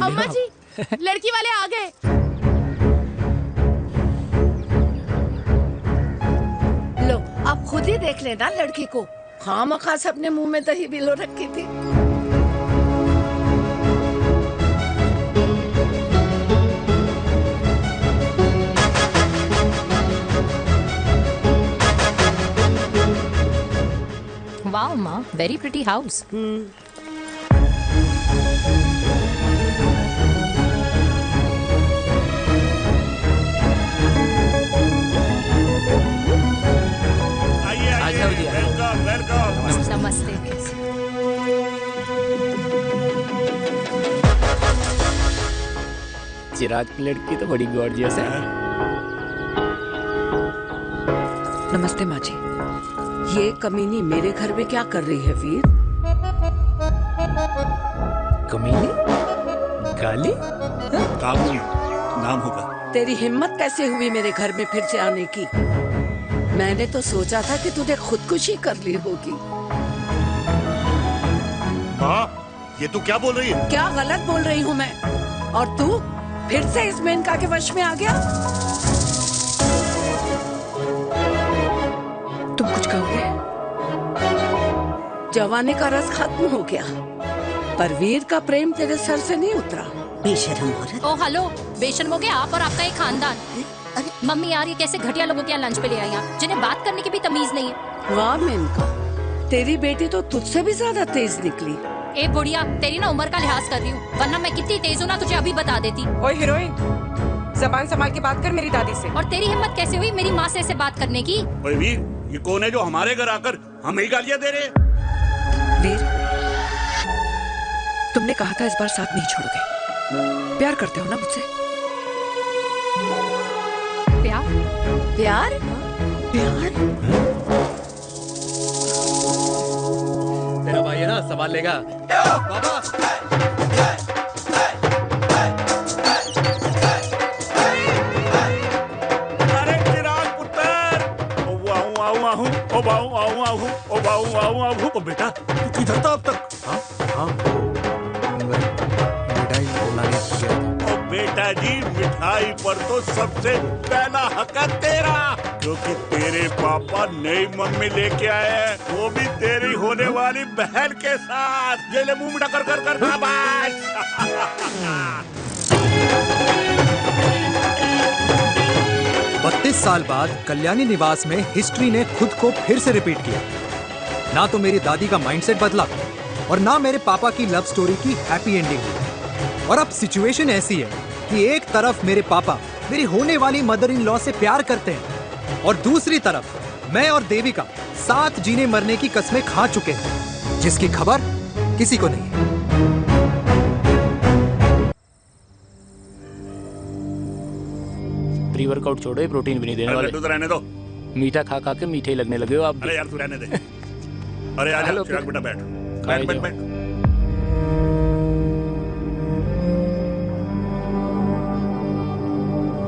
अम्मा जी, लड़की वाले आ गए। लो, आप खुद ही देख लेना लड़की को। खामखा से अपने मुंह में दही बिलो रखी थी। वाओ माँ, वेरी प्रिटी हाउस। आइए वेलकम वेलकम। नमस्ते। चिराग की लड़की तो बड़ी गॉर्जियस है। नमस्ते माँ जी। ये कमीनी मेरे घर में क्या कर रही है वीर? कमीनी? गाली? काबुल नाम होगा। तेरी हिम्मत कैसे हुई मेरे घर में फिर से आने की? मैंने तो सोचा था कि तूने खुदकुशी कर ली होगी। माँ, ये तू क्या बोल रही है? क्या गलत बोल रही हूँ मैं? और तू फिर से इस मेनका के वश में आ गया? तुम कुछ कहोगे? जवानी का रस खत्म हो गया, पर वीर का प्रेम तेरे सर से नहीं उतरा। बेशरम औरत। ओ हेलो, बेशर्म हो गए आप और आपका एक खानदान। मम्मी यार, ये कैसे घटिया लोगों के यहाँ लंच पे ले आई हैं, जिन्हें बात करने की भी तमीज नहीं है। वाह मेनका, तेरी बेटी तो तुझसे भी ज्यादा तेज निकली। ए बुढ़िया, तेरी ना उम्र का लिहाज कर रही हूँ, वरना मैं कितनी तेज हूँ ना तुझे अभी बता देती। ओए हीरोइन, जबान संभाल के बात कर मेरी दादी से। और तेरी हिम्मत कैसे हुई मेरी माँ से ऐसे बात करने की? ओए वीर, ये कौन है जो हमारे घर आकर हमें ही गालियाँ दे रहे? वीर, तुमने कहा था इस बार साथ नहीं छोड़ोगे। प्यार करते हो ना मुझसे? प्यार? प्यार? प्यार? तेरा भाई है ना, संभाल लेगा। बाबा। अरे चिराग पुत्र, ओ बाऊ, ओ बेटा, तू किधर था अब तक? हाँ, मिठाई लाने गया था। ओ बेटा जी, मिठाई पर तो सबसे पहला हक है तेरा, क्योंकि तेरे पापा नई मम्मी लेके आए हैं, वो भी तेरी होने वाली बहन के साथ। ये ले मुंह मीठा कर कर कर शाबाश। 32 साल बाद कल्याणी निवास में हिस्ट्री ने खुद को फिर से रिपीट किया। ना तो मेरी दादी का माइंडसेट बदला और ना मेरे पापा की लव स्टोरी की हैप्पी एंडिंग हुई। और अब सिचुएशन ऐसी है कि एक तरफ मेरे पापा मेरी होने वाली मदर इन लॉ से प्यार करते हैं और दूसरी तरफ मैं और देविका साथ जीने मरने की कस्में खा चुके हैं, जिसकी खबर किसी को नहीं है। प्री वर्कआउट छोड़ो, ये प्रोटीन भी नहीं देने वाले। लड्डू तो रहने दो। मीठा खा खा के मीठे ही लगने लगे हो आप। अरे यार तू रहने दे। अरे आजा हेलो, चिराग बेटा, बैठ खाए बैठ बैठ जाओ। बैठ।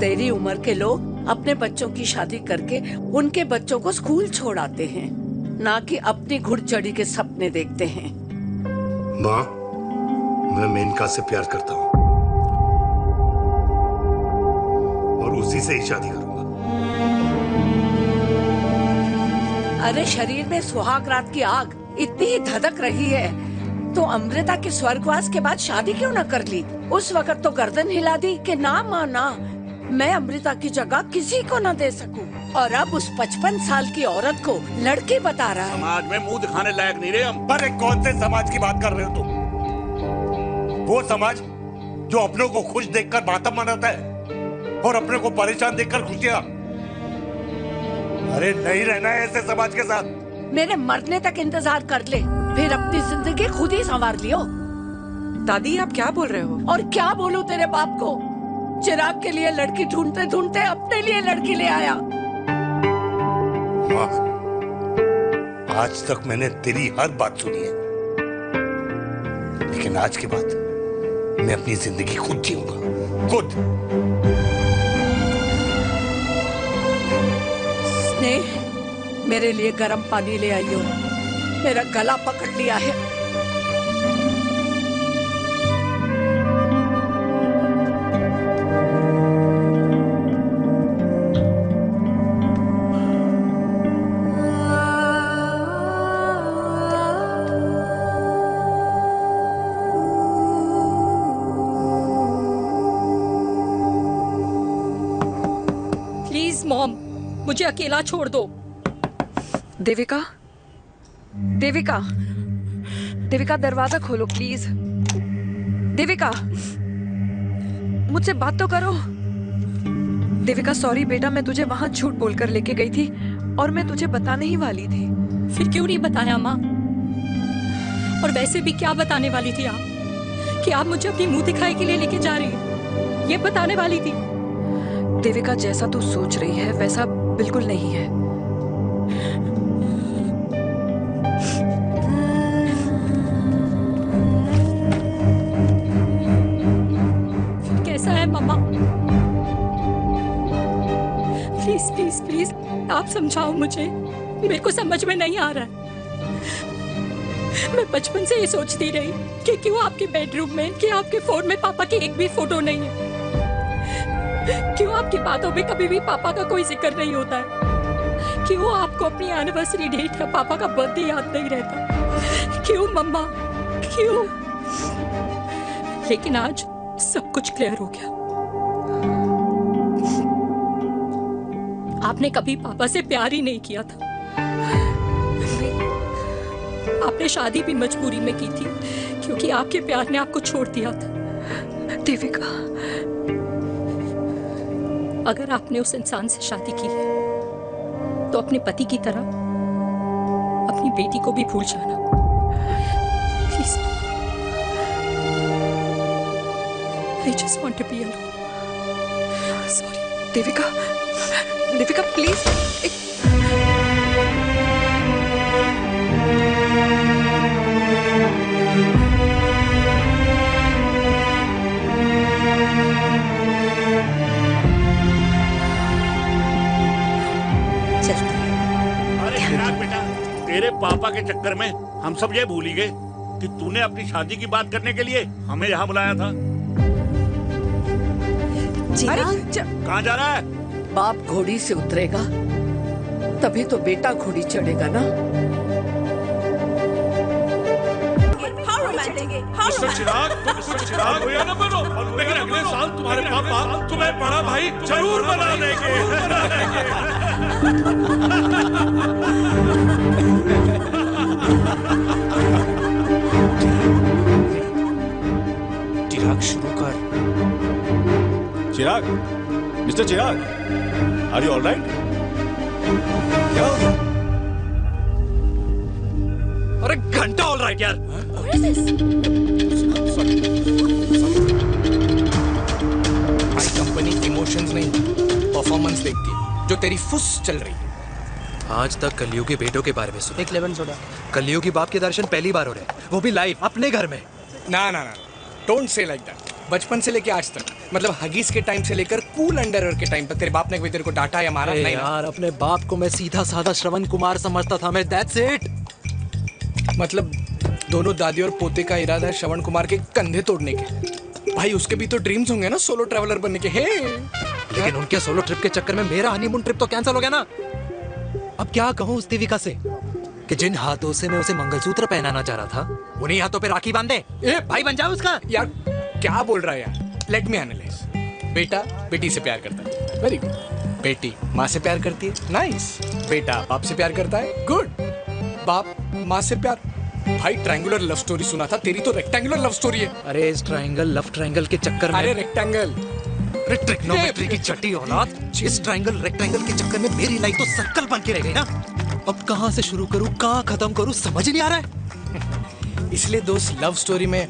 तेरी उम्र के लोग अपने बच्चों की शादी करके उनके बच्चों को स्कूल छोड़ाते हैं, ना कि अपनी घुड़चढ़ी के सपने देखते हैं। माँ, मैं मेनका से प्यार करता हूँ और उसी से ही शादी करूंगा। अरे शरीर में सुहाग रात की आग इतनी ही धधक रही है तो अमृता के स्वर्गवास के बाद शादी क्यों न कर ली? उस वक्त तो गर्दन हिला दी कि ना माना, मैं अमृता की जगह किसी को न दे सकूं। और अब उस 55 साल की औरत को लड़की बता रहा है। समाज में मुंह दिखाने लायक नहीं रहे हम। अरे कौन से समाज की बात कर रहे हो तुम? वो समाज जो अपनों को खुश देखकर मातम मनाता है और अपने को परेशान देखकर खुशियां। अरे नहीं रहना है ऐसे समाज के साथ। मेरे मरने तक इंतजार कर ले, फिर अपनी जिंदगी खुद ही संवार लियो। दादी, आप क्या बोल रहे हो? और क्या बोलूं तेरे बाप को? चिराग के लिए लड़की ढूंढते ढूंढते अपने लिए लड़की ले आया। माँ, आज तक मैंने तेरी हर बात सुनी है, लेकिन आज के बाद मैं अपनी जिंदगी खुद जीऊंगा, खुद। स्नेह, मेरे लिए गर्म पानी ले आइयो, मेरा गला पकड़ लिया है। मुझे अकेला छोड़ दो। देविका, देविका, देविका दरवाजा खोलो प्लीज। देविका, मुझसे बात तो करो। देविका सॉरी बेटा, मैं तुझे वहां झूठ बोलकर लेके गई थी और मैं तुझे बताने ही वाली थी। फिर क्यों नहीं बताया माँ? और वैसे भी क्या बताने वाली थी आप कि आप मुझे अपनी मुंह दिखाई के लिए लेके जा रही हो? ये बताने वाली थी। देविका जैसा तू सोच रही है वैसा बिल्कुल नहीं है। फिर कैसा है मम्मा? प्लीज प्लीज प्लीज आप समझाओ मुझे, मेरे को समझ में नहीं आ रहा है। मैं बचपन से ये सोचती रही कि क्यों आपके बेडरूम में, कि आपके फोन में पापा की एक भी फोटो नहीं है, क्यों आपकी बातों में कभी भी पापा का कोई जिक्र नहीं होता है, क्यों आपको अपनी एनिवर्सरी डेट या पापा का बर्थडे याद नहीं रहता, क्यों मम्मा क्यों? लेकिन आज सब कुछ क्लियर हो गया। आपने कभी पापा से प्यार ही नहीं किया था। आपने शादी भी मजबूरी में की थी क्योंकि आपके प्यार ने आपको छोड़ दिया था। देविका, अगर आपने उस इंसान से शादी की है तो अपने पति की तरह अपनी बेटी को भी भूल जाना please. I just want to be alone. Sorry Devika, Devika please. अरे चिराग बेटा, तेरे पापा के चक्कर में हम सब ये भूल ही गए कि तूने अपनी शादी की बात करने के लिए हमें यहाँ बुलाया था। कहाँ जा रहा है? बाप घोड़ी से उतरेगा तभी तो बेटा घोड़ी चढ़ेगा ना। चिराग भैया ना बनो, लेकिन अगले साल तुम्हारे पापा तुम्हें बड़ा भाई जरूर बना देंगे। चिराग शुरू कर। Chirag, mister Chirag, are you alright? क्या हो गया? अरे घंटा ऑल राइट यार। भाई कंपनी इमोशंस नहीं परफॉर्मेंस देखती है, जो तेरी फुस चल रही है। आज तक कलयुगी बेटों के बारे में सुना। एक लेमन सोडा। कलयुगी बाप के दर्शन पहली बार हो रहे हैं, वो भी लाइव अपने घर में। ना ना ना, डोंट से लाइक दैट। बचपन से लेके आज तक, मतलब हगीज के टाइम से लेकर कूल अंडरवेयर के टाइम तक तेरे बाप ने कभी तेरे को डांटा या मारा? नहीं यार, अपने बाप को मैं सीधा साधा श्रवण कुमार समझता था मैं, दैट्स इट। मतलब दोनों दादी और पोते का इरादा है श्रवण कुमार के कंधे तोड़ने के। भाई उसके भी तो ड्रीम्स होंगे ना सोलो ट्रैवलर बनने के। लेकिन उनके सोलो ट्रिप के चक्कर में मेरा हनीमून ट्रिप तो कैंसिल हो गया ना। अब क्या कहूँ उस देविका से कि जिन हाथों से मैं उसे मंगलसूत्र पहनाना चाह रहा था उन्हीं हाथों पे राखी बांधे। भाई बन जाओ उसका। यार क्या बोल रहा है यार? Let me analyse. बेटा बेटी से प्यार करता है, वेरी गुड। बेटी माँ से प्यार करती है, नाइस। बेटा बाप से प्यार करता है, गुड। बाप माँ से प्यार। भाई ट्रायंगुलर लव स्टोरी सुना था, तेरी तो रेक्टेंगुलर लव स्टोरी है। अरे इस ट्रायंगल लव ट्रायंगल के चक्कर में, अरे रेक्टेंगल, अरे ट्रिग्नोमेट्री की छठी औलाद, इस ट्रायंगल रेक्टेंगल के चक्कर में मेरी लाइफ तो सर्कल बन के रह गई ना। अब कहाँ से शुरू करूँ, कहाँ खत्म करूँ, समझ ही नहीं आ रहा है। इसलिए दोस्त लव स्टोरी में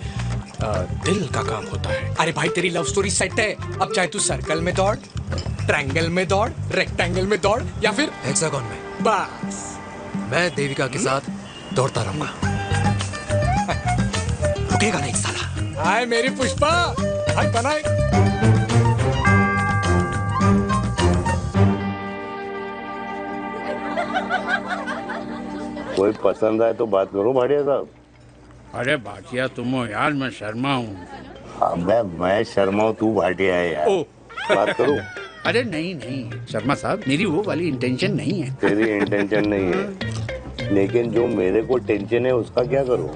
दिल का काम होता है। अरे भाई तेरी लव स्टोरी सेट है, अब चाहे तू सर्कल में दौड़, ट्रायंगल में दौड़, रेक्टेंगल में दौड़ या फिर हेक्सागोन में, बस मैं देविका के साथ दौड़ता रहूंगा। रुकेगा नहीं साला। हाय मेरी पुष्पा, भाई बनाए। कोई पसंद आए तो बात करो भाटिया साहब। अरे भाटिया तुम हो यार, मैं शर्मा हूँ। अबे मैं शर्मा हूँ, तू भाटिया है यार। बात करो। अरे नहीं नहीं शर्मा साहब, मेरी वो वाली इंटेंशन नहीं है। तेरी इंटेंशन नहीं है, लेकिन जो मेरे को टेंशन है उसका क्या करूँ?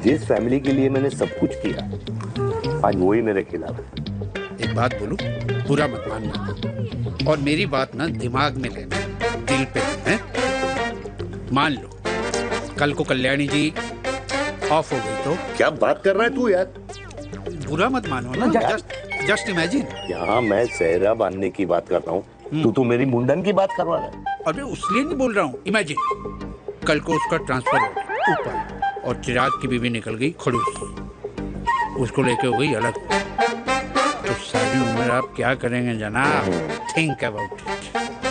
जिस फैमिली के लिए मैंने सब कुछ किया, आज वही मेरे खिलाफ है। एक बात बोलूं, बुरा मत मानना, और मेरी बात ना दिमाग में लेना, दिल पे है। मान लो कल को कल्याणी जी ऑफ हो गई तो क्या बात कर रहा है तू यार? बुरा मत मानो ना, जस्ट इमेजिन। यहाँ मैं सेहरा बांधने की बात कर रहा हूँ, तू तो मेरी मुंडन की बात करवा रहा है। और मैं उसलिए नहीं बोल रहा हूँ, इमेजिन कल को उसका ट्रांसफर हो गया ऊपर और चिराग की बीवी निकल गई खड़ूस, उसको लेके हो गई अलग, तो सारी उम्र आप क्या करेंगे जनाब? Think about it.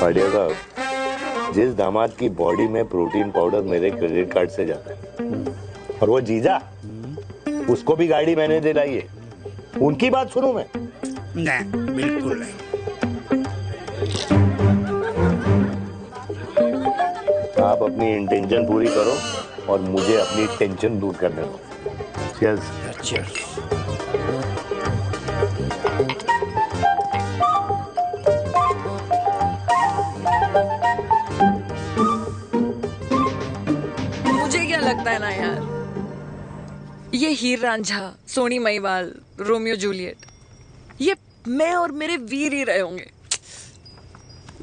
बढ़िया साहब, जिस दामाद की बॉडी में प्रोटीन पाउडर मेरे क्रेडिट कार्ड से जाता है, और वो जीजा, उसको भी गाड़ी मैंने दिलाई है, उनकी बात सुनूं मैं? नहीं, बिल्कुल नहीं। आप अपनी इंटेंशन पूरी करो और मुझे अपनी टेंशन दूर करने दो। Cheers. Cheers. मुझे क्या लगता है ना यार, ये हीर रांझा, सोनी महिवाल, रोमियो जूलियट, ये मैं और मेरे वीर ही रहे होंगे।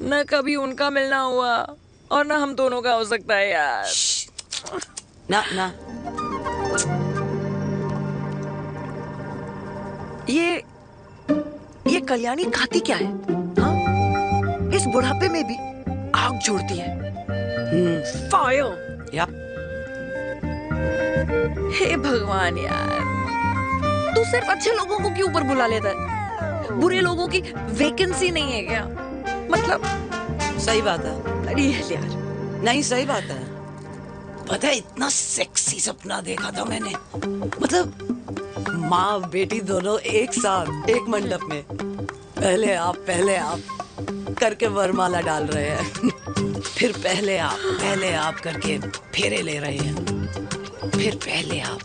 न कभी उनका मिलना हुआ और ना हम दोनों का हो सकता है यार। ना ना, ये कल्याणी खाती क्या है? हाँ? इस बुढ़ापे में भी आग जोड़ती है। फायर। या हे भगवान यार, तू सिर्फ अच्छे लोगों को क्यों ऊपर बुला लेता है? बुरे लोगों की वैकेंसी नहीं है क्या? मतलब सही बात है। अरे यार, नहीं सही बात है। पता है इतना सेक्सी सपना देखा था मैंने, मतलब माँ बेटी दोनों एक साथ एक मंडप में, पहले आप करके वरमाला डाल रहे हैं, फिर पहले आप करके फेरे ले रहे हैं, फिर पहले आप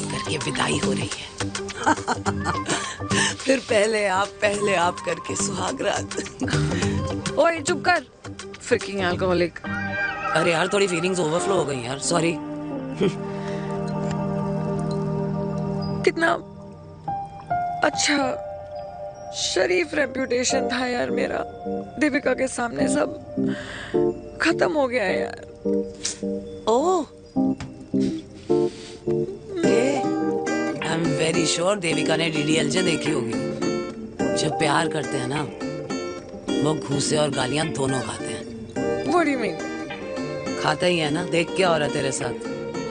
करके विदाई हो रही है, फिर पहले आप करके सुहाग रात। ओए चुप कर, फ्रिकिंग अल्कोहलिक। अरे यार थोड़ी फीलिंग्स ओवरफ्लो हो गई यार, सॉरी। कितना अच्छा शरीफ रेप्यूटेशन था यार मेरा, दीपिका के सामने सब खत्म हो गया है यार। Oh, I am very sure Devika ने डीडीएलजे देखी होगी। जब प्यार करते हैं ना, वो घूसे और गालियां दोनों खाते हैं। What do you mean? खाता ही है ना, देख क्या हो रहा है तेरे साथ,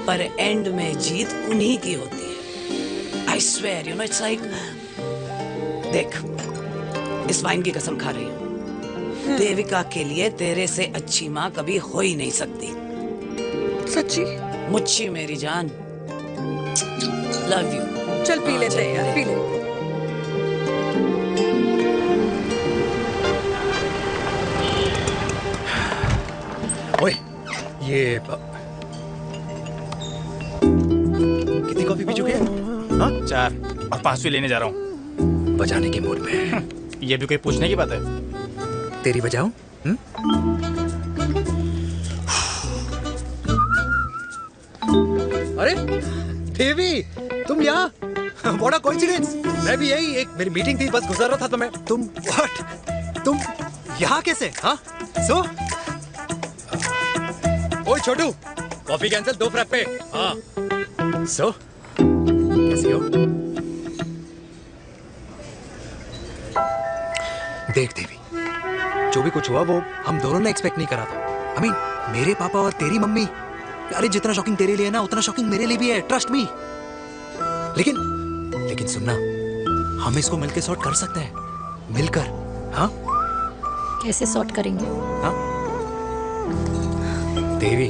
पर एंड में जीत उन्हीं की होती है। I swear, you know, it's like, देख, इस वाइन की कसम खा रही हूँ, देविका के लिए तेरे से अच्छी माँ कभी हो ही नहीं सकती। सच्ची? मुच्छी मेरी जान, लव यू। चल पी लेते हैं यार, पी ले। ओए, ये कितनी कॉफी पी चुके हैं? हाँ? 4 और 5वीं लेने जा रहा हूँ। बजाने के मूड में। ये भी कोई पूछने की बात है? तेरी बजाऊं? अरे देवी, तुम यहाँ? What a coincidence! मैं भी यही, एक मेरी मीटिंग थी, बस गुजर रहा था तो मैं, तुम यहाँ कैसे? हाँ? सो? ओए छोटू, कॉफी कैंसिल, 2 फ्रैप पे। हाँ। सो? कैसी हो? देख देवी, जो भी कुछ हुआ वो हम दोनों ने एक्सपेक्ट नहीं करा था। I mean, मेरे पापा और तेरी मम्मी, अरे जितना शॉकिंग तेरे लिए ना, उतना शॉकिंग मेरे लिए भी है, ट्रस्ट मी। लेकिन सुनना, हम इसको मिलकर सॉर्ट कर सकते हैं, मिलकर। हाँ? कैसे सॉर्ट करेंगे? हाँ? देवी,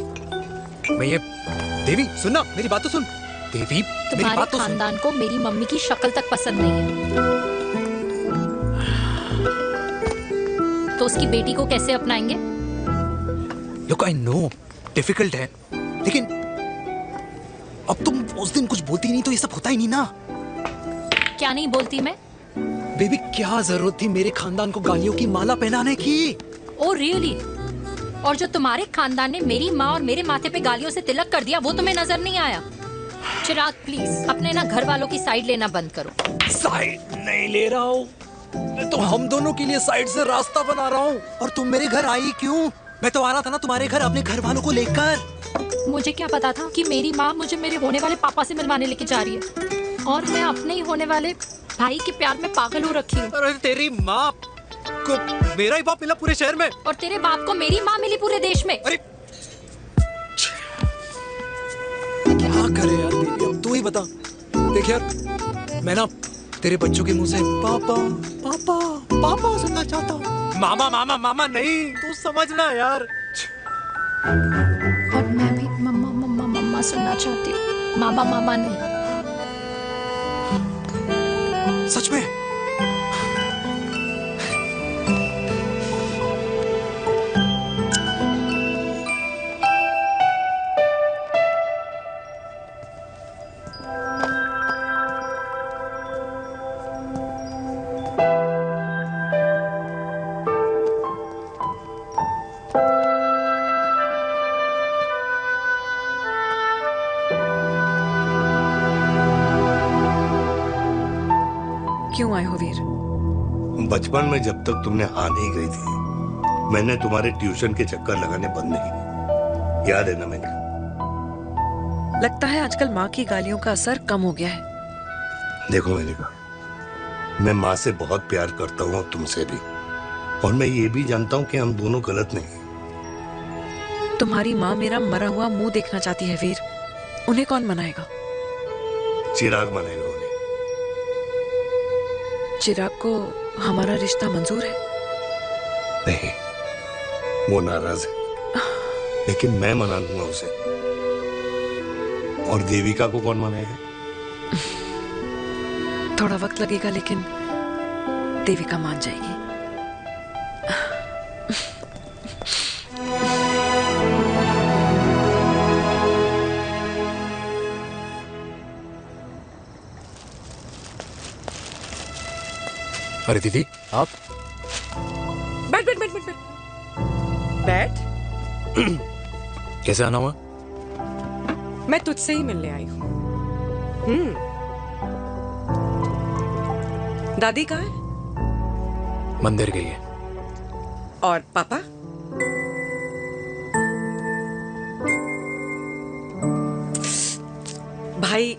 देवी सुनना, मेरी बात तो सुन। देवी, मेरी बात तो सुन। खानदान को मेरी मम्मी की शक्ल तक पसंद नहीं है, तो उसकी बेटी को कैसे अपनाएंगे? Look, I know, डिफिकल्ट है, लेकिन अब तुम उस दिन कुछ बोलती नहीं तो ये सब होता ही नहीं ना। क्या नहीं बोलती मैं? बेबी, क्या जरूरत थी मेरे खानदान को गालियों की माला पहनाने की? Oh really? और जो तुम्हारे खानदान ने मेरी माँ और मेरे माथे पे गालियों से तिलक कर दिया, वो तुम्हें नजर नहीं आया? चिराग प्लीज अपने ना घर वालों की साइड लेना बंद करो। साइड नहीं ले रहा हूँ, तो हम दोनों के लिए साइड से रास्ता बना रहा हूँ। और तुम मेरे घर आई क्यों? मैं तो आ रहा था ना तुम्हारे घर अपने घर वालों को लेकर। मुझे क्या पता था कि मेरी माँ मुझे मेरे होने वाले पापा से मिलवाने लेके जा रही है, और मैं अपने ही होने वाले भाई के प्यार में पागल हो रखी हूँ। अरे तेरी माँ को मेरा ही बाप मिला पूरे शहर में, और तेरे बाप को मेरी माँ मिली पूरे देश में। अरे क्या करे यार दीदी, अब तू ही बता। देख यार, मैं ना तेरे बच्चों के मुंह से पापा पापा पापा सुनना चाहता हूँ। मामा मामा मामा नहीं, तू समझना यार। और मैं भी मम्मा मम्मा मम्मा सुनना चाहती हूँ, मामा मामा नहीं। सच में? क्यों आए हो वीर? बचपन में जब तक तुमने हाँ नहीं गई थी, मैंने तुम्हारे ट्यूशन के चक्कर लगाने बंद नहीं किए। याद है ना मैंने? लगता है आजकल माँ की गालियों का असर कम हो गया है। देखो मैंने कहा, मैं माँ से बहुत प्यार करता हूँ और तुमसे भी, और मैं ये भी जानता हूँ कि हम दोनों गलत नहीं। तुम्हारी माँ मेरा मरा हुआ मुंह देखना चाहती है वीर। उन्हें कौन मनाएगा? चिराग मनाएगा उन्हें। चिराग को हमारा रिश्ता मंजूर है? नहीं, वो नाराज है, लेकिन मैं मना दूंगा उसे। और देविका को कौन मनाएगा? थोड़ा वक्त लगेगा, लेकिन देविका मान जाएगी। अरे दीदी आप बैठ बैठ बैठ बैठ बैठ बैठ। कैसे आना हुआ? मैं तुझसे ही मिलने आई हूँ। दादी कहाँ है? मंदिर गई है। और पापा? भाई,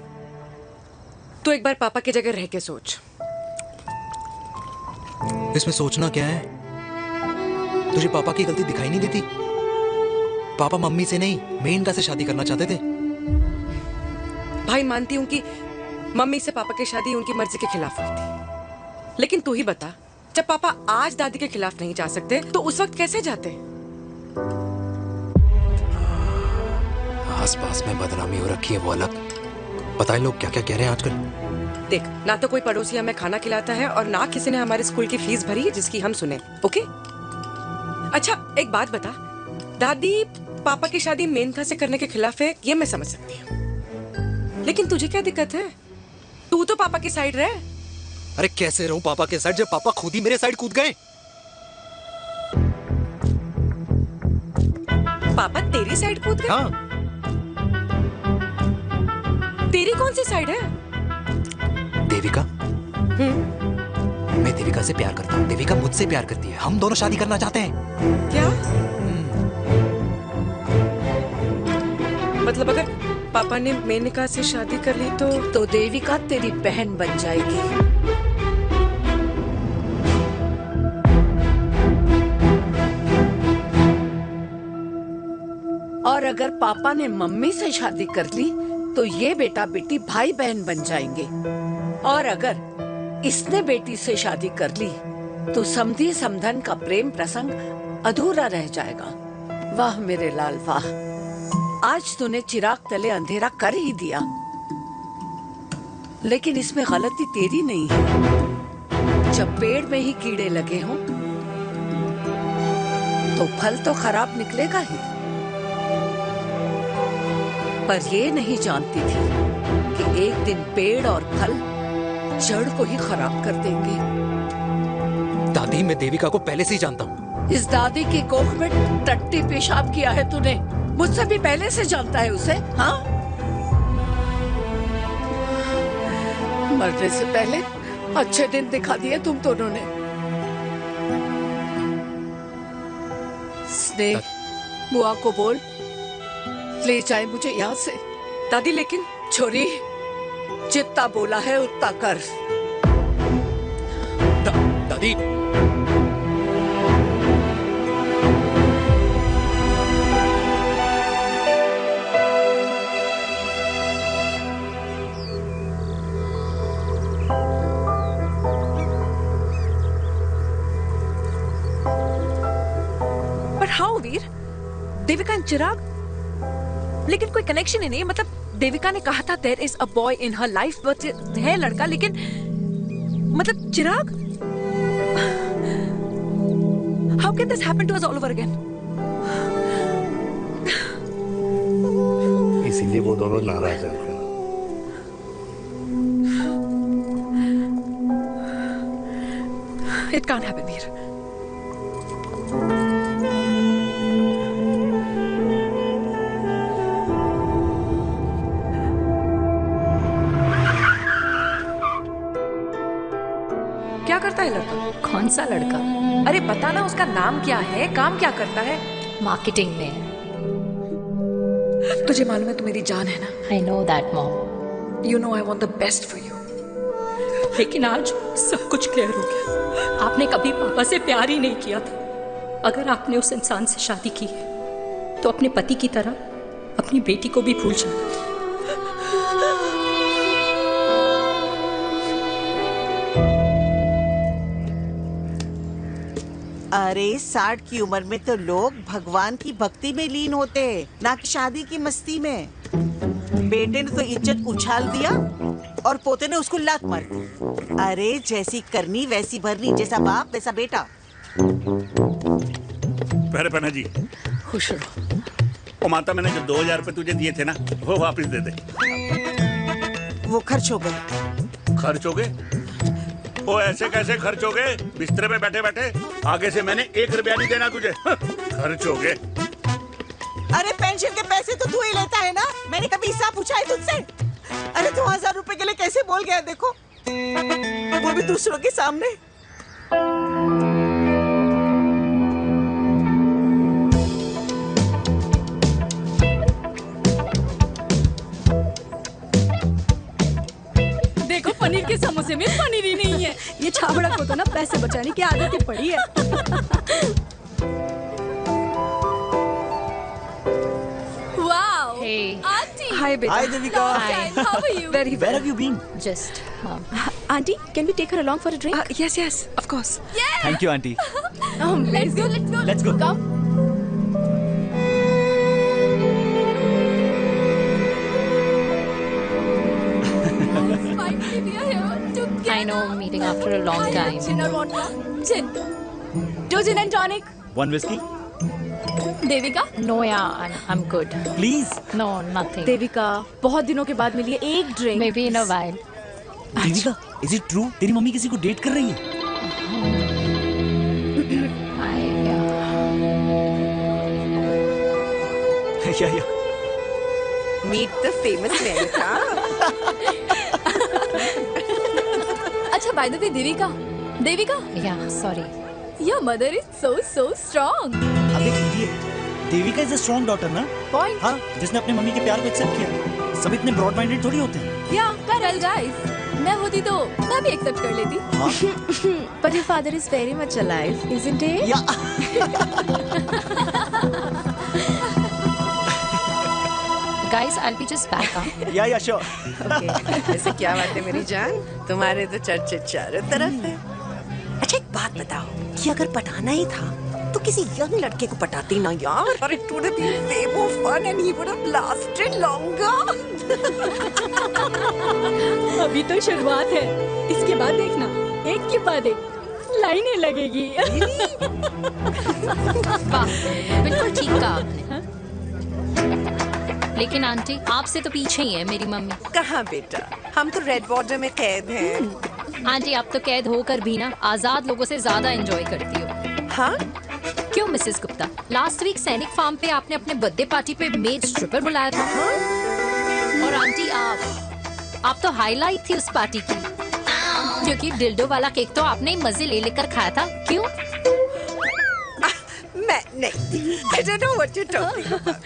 तू एक बार पापा की जगह रह के सोच। इसमें सोचना क्या है? तुझे पापा की गलती दिखाई नहीं देती? पापा मम्मी से नहीं, मेनका से शादी करना चाहते थे। भाई, मानती हूँ कि मम्मी से पापा की शादी उनकी मर्जी के खिलाफ हुई थी, लेकिन तू ही बता, जब पापा आज दादी के खिलाफ नहीं जा सकते तो उस वक्त कैसे जाते? आसपास में बदनामी हो रखी है, वो अलग। पता है लोग क्या क्या कह रहे हैं आजकल? देख, ना तो कोई पड़ोसी हमें खाना खिलाता है और ना किसी ने हमारे स्कूल की फीस भरी है जिसकी हम सुने। ओके? अच्छा, एक बात बता, दादी पापा की शादी मेनका से करने के खिलाफ है, ये मैं समझ सकती हूँ, लेकिन तुझे क्या दिक्कत है? तू तो पापा की साइड रहे। अरे कैसे रहूं पापा के साइड जब पापा खुद ही मेरे साइड कूद गए? पापा तेरी साइड कूद गए? हाँ। तेरी कौन सी साइड है? देविका। मैं देविका से प्यार करता हूँ, देविका मुझसे प्यार करती है, हम दोनों शादी करना चाहते हैं। क्या? मतलब अगर पापा ने मेनका से शादी कर ली तो देविका तेरी बहन बन जाएगी। और अगर पापा ने मम्मी से शादी कर ली तो ये बेटा बेटी भाई बहन बन जाएंगे। और अगर इसने बेटी से शादी कर ली तो समधी समधन का प्रेम प्रसंग अधूरा रह जाएगा। वाह मेरे लाल वाह, आज तूने चिराग तले अंधेरा कर ही दिया, लेकिन इसमें गलती तेरी नहीं है। जब पेड़ में ही कीड़े लगे हों तो फल तो खराब निकलेगा ही। पर ये नहीं जानती थी कि एक दिन पेड़ और फल जड़ को ही खराब कर देंगे। दादी, मैं देविका को पहले से ही जानता हूँ। इस दादी की कोख में टट्टी पेशाब किया है तूने, मुझसे भी पहले से जानता है उसे। हाँ, मरने से पहले अच्छे दिन दिखा दिए तुम दोनों ने। स्नेह, बुआ को बोल ले जाए मुझे यहाँ से। दादी लेकिन छोरी, जितना बोला है उतना कर। दादी पर हाउ वीर? देविका एंड चिराग, लेकिन कोई कनेक्शन ही नहीं। मतलब देविका ने कहा था there is a boy in her life, but है लड़का, लेकिन मतलब Chirag, how can this happen to us all over again? इसीलिए वो दोनों नाराज हैं। It can't happen Veer. क्या करता है लड़का? कौन सा लड़का? अरे पता ना उसका नाम क्या है, काम क्या करता है? मार्केटिंग में है। तुझे मालूम है तू मेरी जान है ना? I know that mom. You know I want the best for you. लेकिन आज सब कुछ क्लियर हो गया। आपने कभी पापा से प्यार ही नहीं किया था। अगर आपने उस इंसान से शादी की है तो अपने पति की तरह अपनी बेटी को भी भूल जाना। अरे 60 की उम्र में तो लोग भगवान की भक्ति में लीन होते हैं, ना कि शादी की मस्ती में। बेटे ने तो इज्जत उछाल दिया और पोते ने उसको लात मार दी। अरे जैसी करनी वैसी भरनी, जैसा बाप वैसा बेटा। पहले पन्ना जी, खुश रहो। ओ माता, मैंने जो 2000 रुपए तुझे दिए थे ना, वो वापस दे दे। वो खर्च हो गए। खर्च हो गए? ओ ऐसे कैसे खर्च हो गए? बिस्तर पे बैठे बैठे। आगे से मैंने 1 रुपया नहीं देना तुझे। खर्च हो गए। अरे पेंशन के पैसे तो तू ही लेता है ना, मैंने कभी हिसाब पूछा है तुझसे? अरे 2000 रुपए के लिए कैसे बोल गया देखो, वो भी दूसरों के सामने। देखो पनीर के समोसे में पनीर ही नहीं है। ये छाबड़ा को तो ना पैसे बचाने की आदत ही पड़ी है। Wow, aunty. हाय बेटा। Hi Devika. How are you? Very Where have you been? Just aunty, can we take her along for a drink? Yes yes of course. Thank you aunty. Let's go come. I know, meeting after a long time. Gin or vodka? Gin. 2 gin and tonic. 1 whiskey? Devika? No यार, I'm good. Please. No, nothing. Devika, बहुत दिनों के बाद मिली है, एक drink. Maybe in a while. Devika, is it true? तेरी mummy किसी को डेट कर रही है? या Meet the famous America. अच्छा by the way Devika, Devika, Yeah, sorry. Your mother is so strong. अबे idiot, Devika is a strong daughter ना? पॉइंट। हाँ, जिसने अपने मम्मी के प्यार को एक्सेप्ट किया। सब इतने ब्रॉड माइंडेड थोड़ी होते हैं। या वेल गाइस, मैं होती तो मैं भी एक्सेप्ट कर लेती। But your father is very much alive, isn't he? या Guys, I'll be just back. या श्योर। ऐसे क्या बात है मेरी जान, तुम्हारे तो चर्चे चारों तरफ है। अच्छा एक बात बताओ कि अगर पटाना ही था तो किसी यंग लड़के को पटाती ना यार। और it would have been way more fun and he would have lasted longer. अभी तो शुरुआत है, इसके बाद देखना, एक के बाद एक लाइनें लगेगी। वाह, बिल्कुल ठीक कहा आपने। लेकिन आंटी, आपसे तो पीछे ही है मेरी मम्मी। कहाँ बेटा, हम तो रेड वाटर में कैद हैं। आंटी, आप तो कैद होकर भी ना आजाद लोगों से ज्यादा एंजॉय करती हो। हाँ? क्यों मिसेस गुप्ता, लास्ट वीक सैनिक फार्म पे आपने अपने बर्थडे पार्टी पे मेड स्ट्रिपर बुलाया था। और आंटी, आप तो हाईलाइट थी उस पार्टी की। क्योंकि डिल्डो वाला केक तो आपने ही मजे ले लेकर खाया था, क्यों? मैं नहीं, I don't know what you're talking about.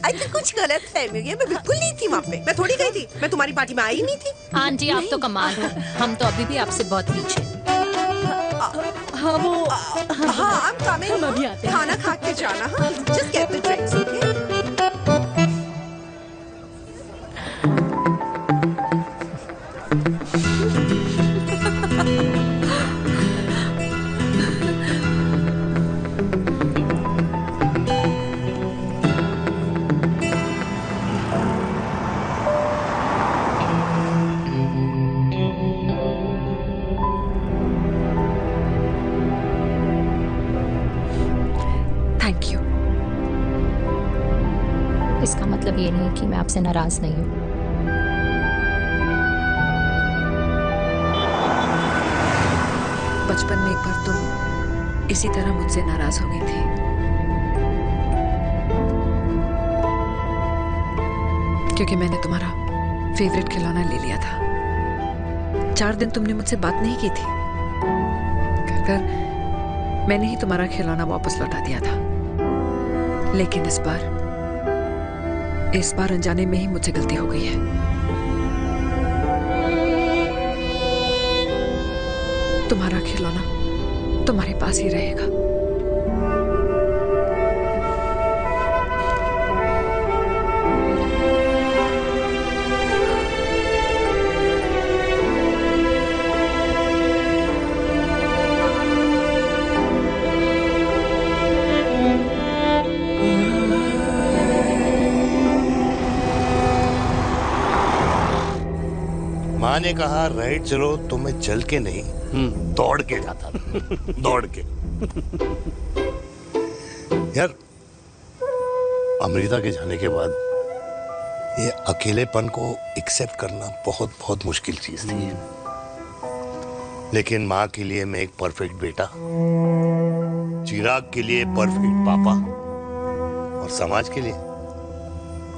I think कुछ गलत फहमी हुई है, मैं बिल्कुल नहीं थी वहाँ पे, मैं थोड़ी गई थी, मैं तुम्हारी पार्टी में आई नहीं थी। आंटी आप तो कमाल हो, हम तो अभी भी आपसे बहुत पीछे। हाँ वो हाँ I'm coming, हम अभी आते हैं। खाना खा के जाना, हाँ just get the drinks, okay? Thank you. इसका मतलब ये नहीं कि मैं आपसे नाराज नहीं हूँ। बचपन में एक बार तुम इसी तरह मुझसे नाराज हो गई थी। क्योंकि मैंने तुम्हारा फेवरेट खिलौना ले लिया था। 4 दिन तुमने मुझसे बात नहीं की थी। कहकर मैंने ही तुम्हारा खिलौना वापस लौटा दिया था। लेकिन इस बार अनजाने में ही मुझसे गलती हो गई है। तुम्हारा खिलौना तुम्हारे पास ही रहेगा। माँ ने कहा राइट चलो तो मैं चल के नहीं दौड़ के जाता था। दौड़ के। यार अमृता के जाने के बाद ये अकेलेपन को एक्सेप्ट करना बहुत बहुत मुश्किल चीज थी। लेकिन माँ के लिए मैं एक परफेक्ट बेटा, चिराग के लिए परफेक्ट पापा और समाज के लिए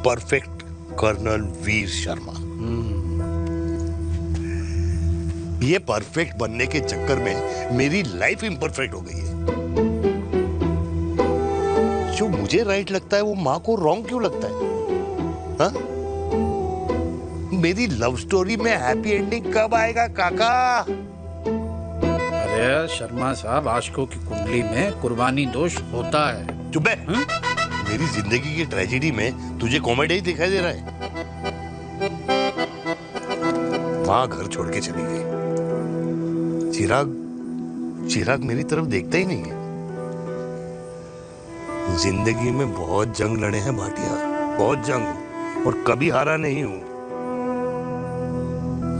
परफेक्ट कर्नल वीर शर्मा। ये परफेक्ट बनने के चक्कर में मेरी लाइफ इम्परफेक्ट हो गई है। जो मुझे राइट लगता है वो माँ को रॉन्ग क्यों लगता है? हा? मेरी लव स्टोरी में हैप्पी एंडिंग कब आएगा काका? अरे शर्मा साहब, आशिकों की कुंडली में कुर्बानी दोष होता है। चुप है। मेरी जिंदगी की ट्रेजेडी में तुझे कॉमेडी ही दिखाई दे रहा है। माँ घर छोड़ के चली गई। चिराग मेरी तरफ देखता ही नहीं है। जिंदगी में बहुत जंग लड़े हैं भाटिया, बहुत जंग, और कभी हारा नहीं हूं।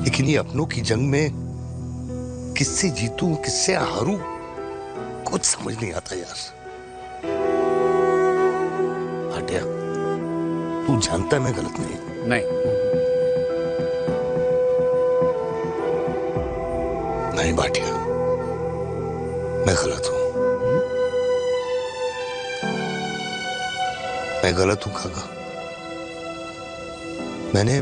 लेकिन ये अपनों की जंग में किससे जीतूं किससे हारूं कुछ समझ नहीं आता यार। भाटिया तू जानता है मैं गलत नहीं। नहीं भाटिया, मैं गलत हूं। मैं गलत हूं काका। मैंने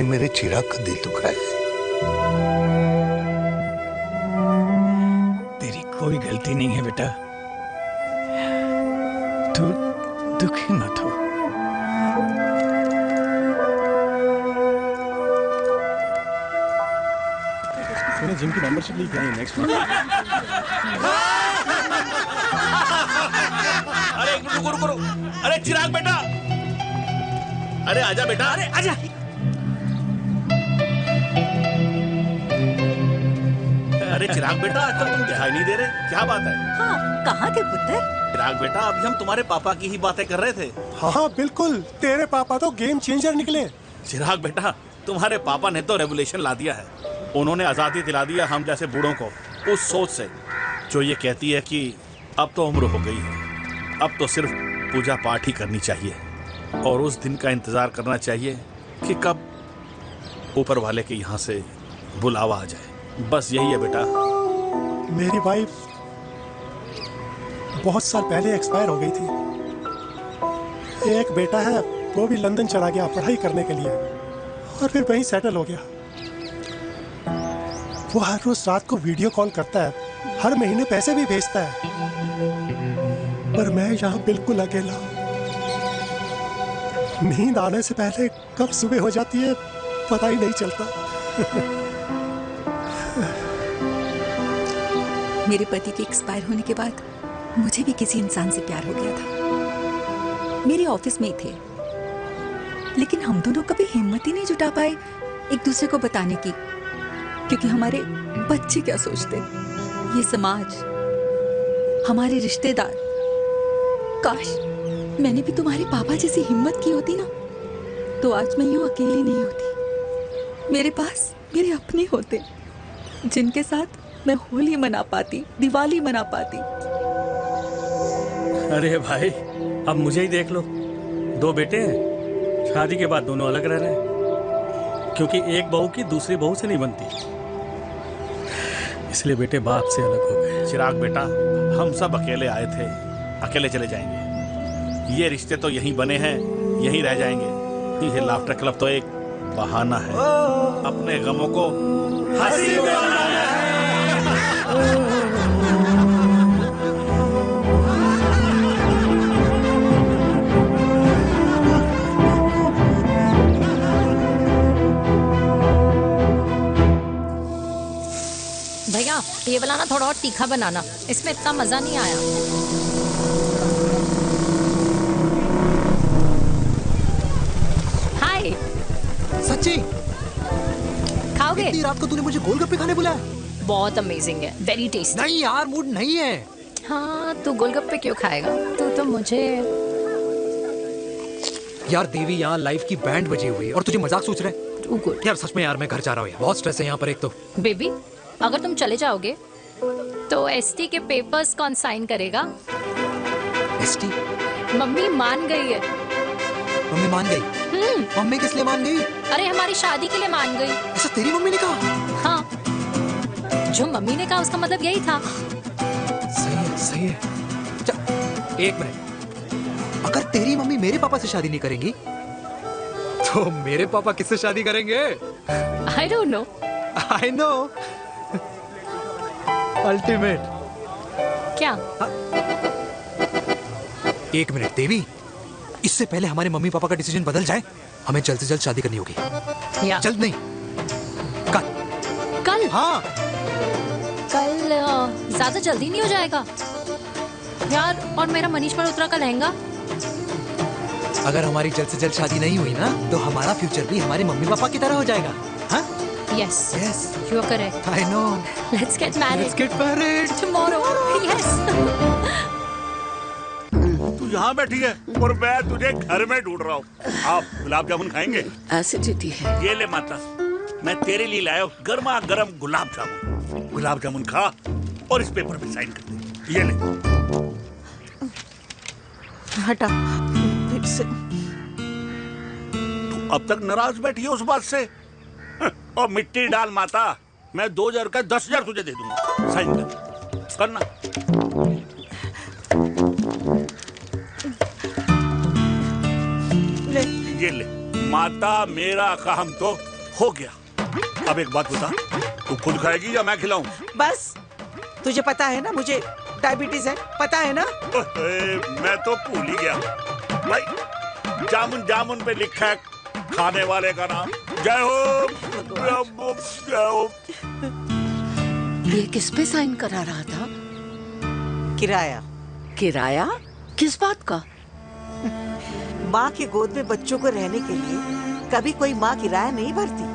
मेरे चिराग का दिल दुखाया है। तेरी कोई गलती नहीं है बेटा। तू दुखी मत हो। मैंने जिम की मेंबरशिप ली क्या है नेक्स्ट मंथ? अरे एक मिनट रुको। अरे चिराग बेटा, अरे आजा बेटा, अरे आजा। अरे चिराग बेटा, आजकल तुम दिखाई नहीं दे रहे, क्या बात है? हाँ, कहाँ थे पुत्र? चिराग बेटा, अभी हम तुम्हारे पापा की ही बातें कर रहे थे। हाँ बिल्कुल, तेरे पापा तो गेम चेंजर निकले। चिराग बेटा, तुम्हारे पापा ने तो रेवोल्यूशन ला दिया है। उन्होंने आज़ादी दिला दिया हम जैसे बूढ़ों को, उस सोच से जो ये कहती है कि अब तो उम्र हो गई है, अब तो सिर्फ पूजा पाठ ही करनी चाहिए और उस दिन का इंतज़ार करना चाहिए कि कब ऊपर वाले के यहाँ से बुलावा आ जाए। बस यही है बेटा। मेरी वाइफ बहुत साल पहले एक्सपायर हो गई थी। एक बेटा है, वो भी लंदन चला गया पढ़ाई करने के लिए और फिर वहीं सेटल हो गया। वो हर रोज रात को वीडियो कॉल करता है, हर महीने पैसे भी भेजता है, पर मैं यहाँ बिल्कुल अकेला हूँ। नींद आने से पहले कब सुबह हो जाती है पता ही नहीं चलता। मेरे पति के एक्सपायर होने के बाद मुझे भी किसी इंसान से प्यार हो गया था। मेरे ऑफिस में ही थे, लेकिन हम दोनों कभी हिम्मत ही नहीं जुटा पाए एक दूसरे को बताने की, क्योंकि हमारे बच्चे क्या सोचते, ये समाज, हमारे रिश्तेदार। काश मैंने भी तुम्हारे पापा जैसी हिम्मत की होती ना, तो आज मैं यूं अकेली नहीं होती। मेरे पास मेरे अपने होते, जिनके साथ मैं होली मना पाती, दिवाली मना पाती। अरे भाई, अब मुझे ही देख लो, 2 बेटे हैं, शादी के बाद दोनों अलग रह रहे हैं, क्योंकि एक बहू की दूसरी बहू से नहीं बनती, इसलिए बेटे बाप से अलग हो गए। चिराग बेटा, हम सब अकेले आए थे, अकेले चले जाएंगे। ये रिश्ते तो यहीं बने हैं, यहीं रह जाएंगे। ये लाफ्टर क्लब तो एक बहाना है अपने गमों को हंसी में बनाना है। भैया ये वाला ना थोड़ा और तीखा बनाना, इसमें इतना मजा नहीं आया। हाय। सच्ची? खाओगे? इतनी रात को तूने मुझे गोलगप्पे खाने बुलाया? बहुत अमेजिंग है, वेरी टेस्टी। नहीं यार, मूड नहीं है। हाँ, तू गोलगप्पे क्यों खाएगा? तू तो मुझे। यार देवी, यहाँ लाइफ की बैंड बजी हुई है और तुझे मजाक सोच रहे हैं? यार सच में यार, मैं घर जा रहा हूँ यार, बहुत स्ट्रेस है यहाँ पर। एक तो बेबी, अगर तुम चले जाओगे तो एसटी के पेपर्स कौन साइन करेगा? एसटी? मम्मी मान गई है। मम्मी मान गई? मम्मी किस लिए मान गई? अरे हमारी शादी के लिए मान गई। ऐसा तेरी मम्मी ने कहा? हाँ, जो मम्मी ने कहा उसका मतलब यही था। सही है, सही है। एक मिनट, अगर तेरी मम्मी मेरे पापा से शादी नहीं करेंगी तो मेरे पापा किससे शादी करेंगे? I don't know. I know. Ultimate. क्या? एक मिनट देवी, इससे पहले हमारे मम्मी पापा का डिसीजन बदल जाए, हमें जल्द से जल्द शादी करनी होगी। जल्द नहीं, कल। कल? हाँ। कल ज्यादा जल्दी नहीं हो जाएगा यार? और मेरा मनीष मल्होत्रा का लहंगा? अगर हमारी जल्द से जल्द शादी नहीं हुई ना, तो हमारा फ्यूचर भी हमारे मम्मी पापा की तरह हो जाएगा। हाँ? Yes. Yes. You are correct. I know. Let's get married. Let's get married tomorrow. Yes. तू यहाँ बैठी है और मैं तुझे घर में ढूंढ रहा हूँ। आप गुलाब जामुन खाएंगे? एसिडिटी है। ये ले माता, मैं तेरे लिए लाया हूँ गर्मा गर्म गुलाब जामुन। गुलाब जामुन खा और इस पेपर पे साइन कर दे। ये ले। हटा फिर से। तू अब तक नाराज बैठी है उस बात से? और मिट्टी डाल माता, मैं 2000 का 10,000 तुझे दे दूंगा। साइन कर, करना। ये ले माता, मेरा काम तो हो गया। अब एक बात बता, तू खुद खाएगी या मैं खिलाऊं? बस, तुझे पता है ना मुझे डायबिटीज है, पता है ना? मैं तो भूल ही गया भाई, जामुन जामुन पे लिखा है खाने वाले का नाम। जय हो, जय हो। ये किस पे साइन करा रहा था? किराया। किराया? किस बात का? माँ की गोद में बच्चों को रहने के लिए कभी कोई माँ किराया नहीं भरती,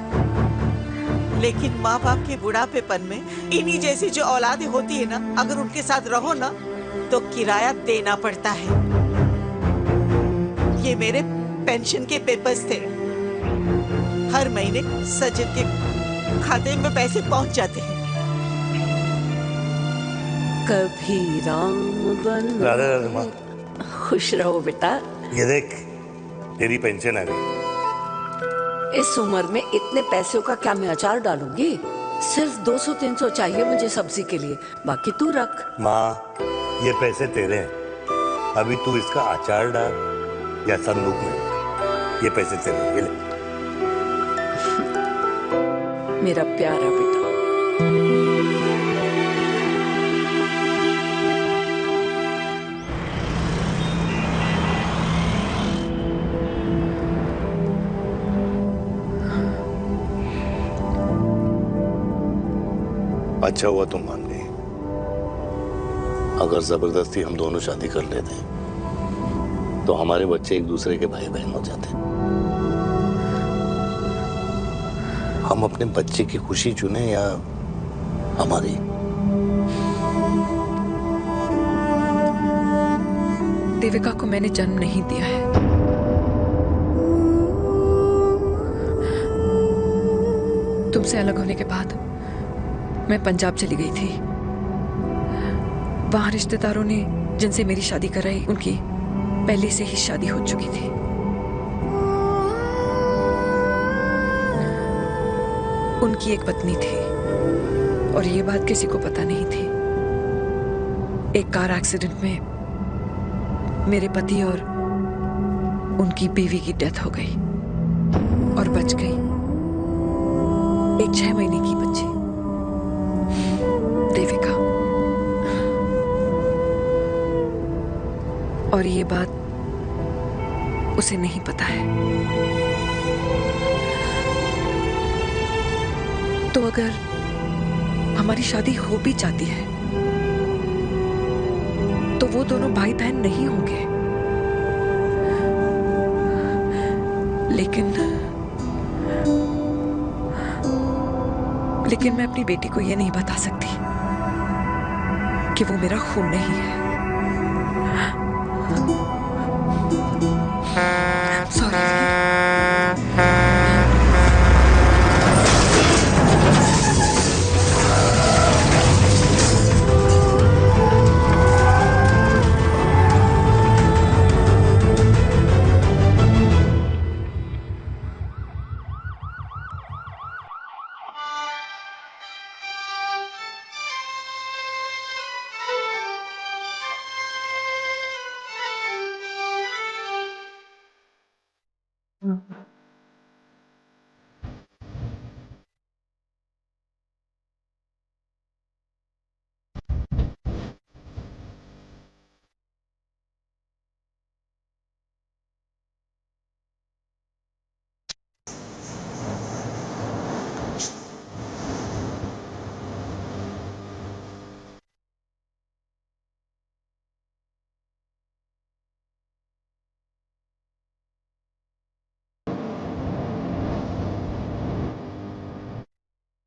लेकिन माँ बाप के बुढ़ापेपन में इन्हीं जैसी जो औलादें होती है ना, अगर उनके साथ रहो ना तो किराया देना पड़ता है। ये मेरे पेंशन के पेपर्स थे, हर महीने सचिन के खाते में पैसे पहुंच जाते हैं। कभी राम बन। राधे राधे माँ। खुश रहो बेटा। ये देख, तेरी पेंशन आ गई। इस उम्र में इतने पैसों का क्या मैं अचार डालूंगी? सिर्फ 200-300 चाहिए मुझे सब्जी के लिए, बाकी तू रख। माँ, ये पैसे तेरे हैं, अभी तू इसका अचार डाल या संदूक में, ये पैसे तेरे। ये ले। मेरा प्यारा बेटा। अच्छा हुआ तुम मान गई। अगर जबरदस्ती हम दोनों शादी कर लेते तो हमारे बच्चे एक दूसरे के भाई बहन हो जाते। हम अपने बच्चे की खुशी चुने या हमारी? देविका को मैंने जन्म नहीं दिया है। तुमसे अलग होने के बाद मैं पंजाब चली गई थी। वहां रिश्तेदारों ने जिनसे मेरी शादी कराई उनकी पहले से ही शादी हो चुकी थी। उनकी एक पत्नी थी और ये बात किसी को पता नहीं थी। एक कार एक्सीडेंट में मेरे पति और उनकी बीवी की डेथ हो गई और बच गई एक 6 महीने की बच्ची देविका। और ये बात उसे नहीं पता है। तो अगर हमारी शादी हो भी जाती है तो वो दोनों भाई बहन नहीं होंगे। लेकिन मैं अपनी बेटी को ये नहीं बता सकती कि वो मेरा खून नहीं है। सॉरी।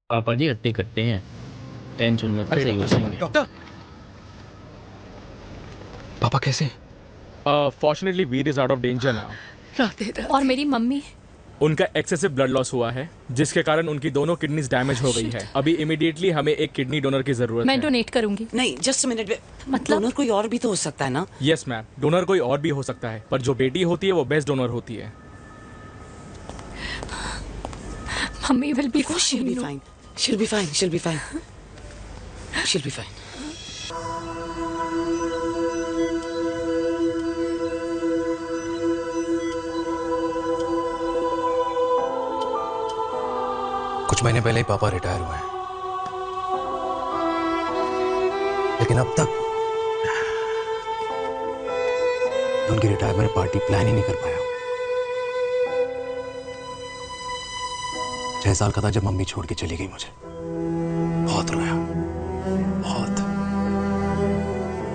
पापा जी हट्टे कट्टे हैं, टेंशन मत सही हो जाएंगे। डॉक्टर, पापा कैसे? Fortunately Veer is out of danger now. और मेरी मम्मी? उनका एक्सेसिव ब्लड लॉस हुआ है जिसके कारण उनकी दोनों किडनीज डैमेज हो गई है। अभी इमीडिएटली हमें एक किडनी डोनर की जरूरत है। मैं डोनेट करूंगी। नहीं, जस्ट अ मिनट। मतलब डोनर कोई और भी तो हो सकता है ना? यस मैम, डोनर कोई और भी हो सकता है, पर जो बेटी होती है वो बेस्ट डोनर होती है। Mummy will be she'll be fine. She'll be fine. She'll be fine. She'll be fine. कुछ महीने पहले ही पापा रिटायर हुए हैं, लेकिन अब तक उनकी रिटायरमेंट पार्टी प्लान ही नहीं कर पाया। 6 साल का था जब मम्मी छोड़ के चली गई मुझे। बहुत रोया, बहुत।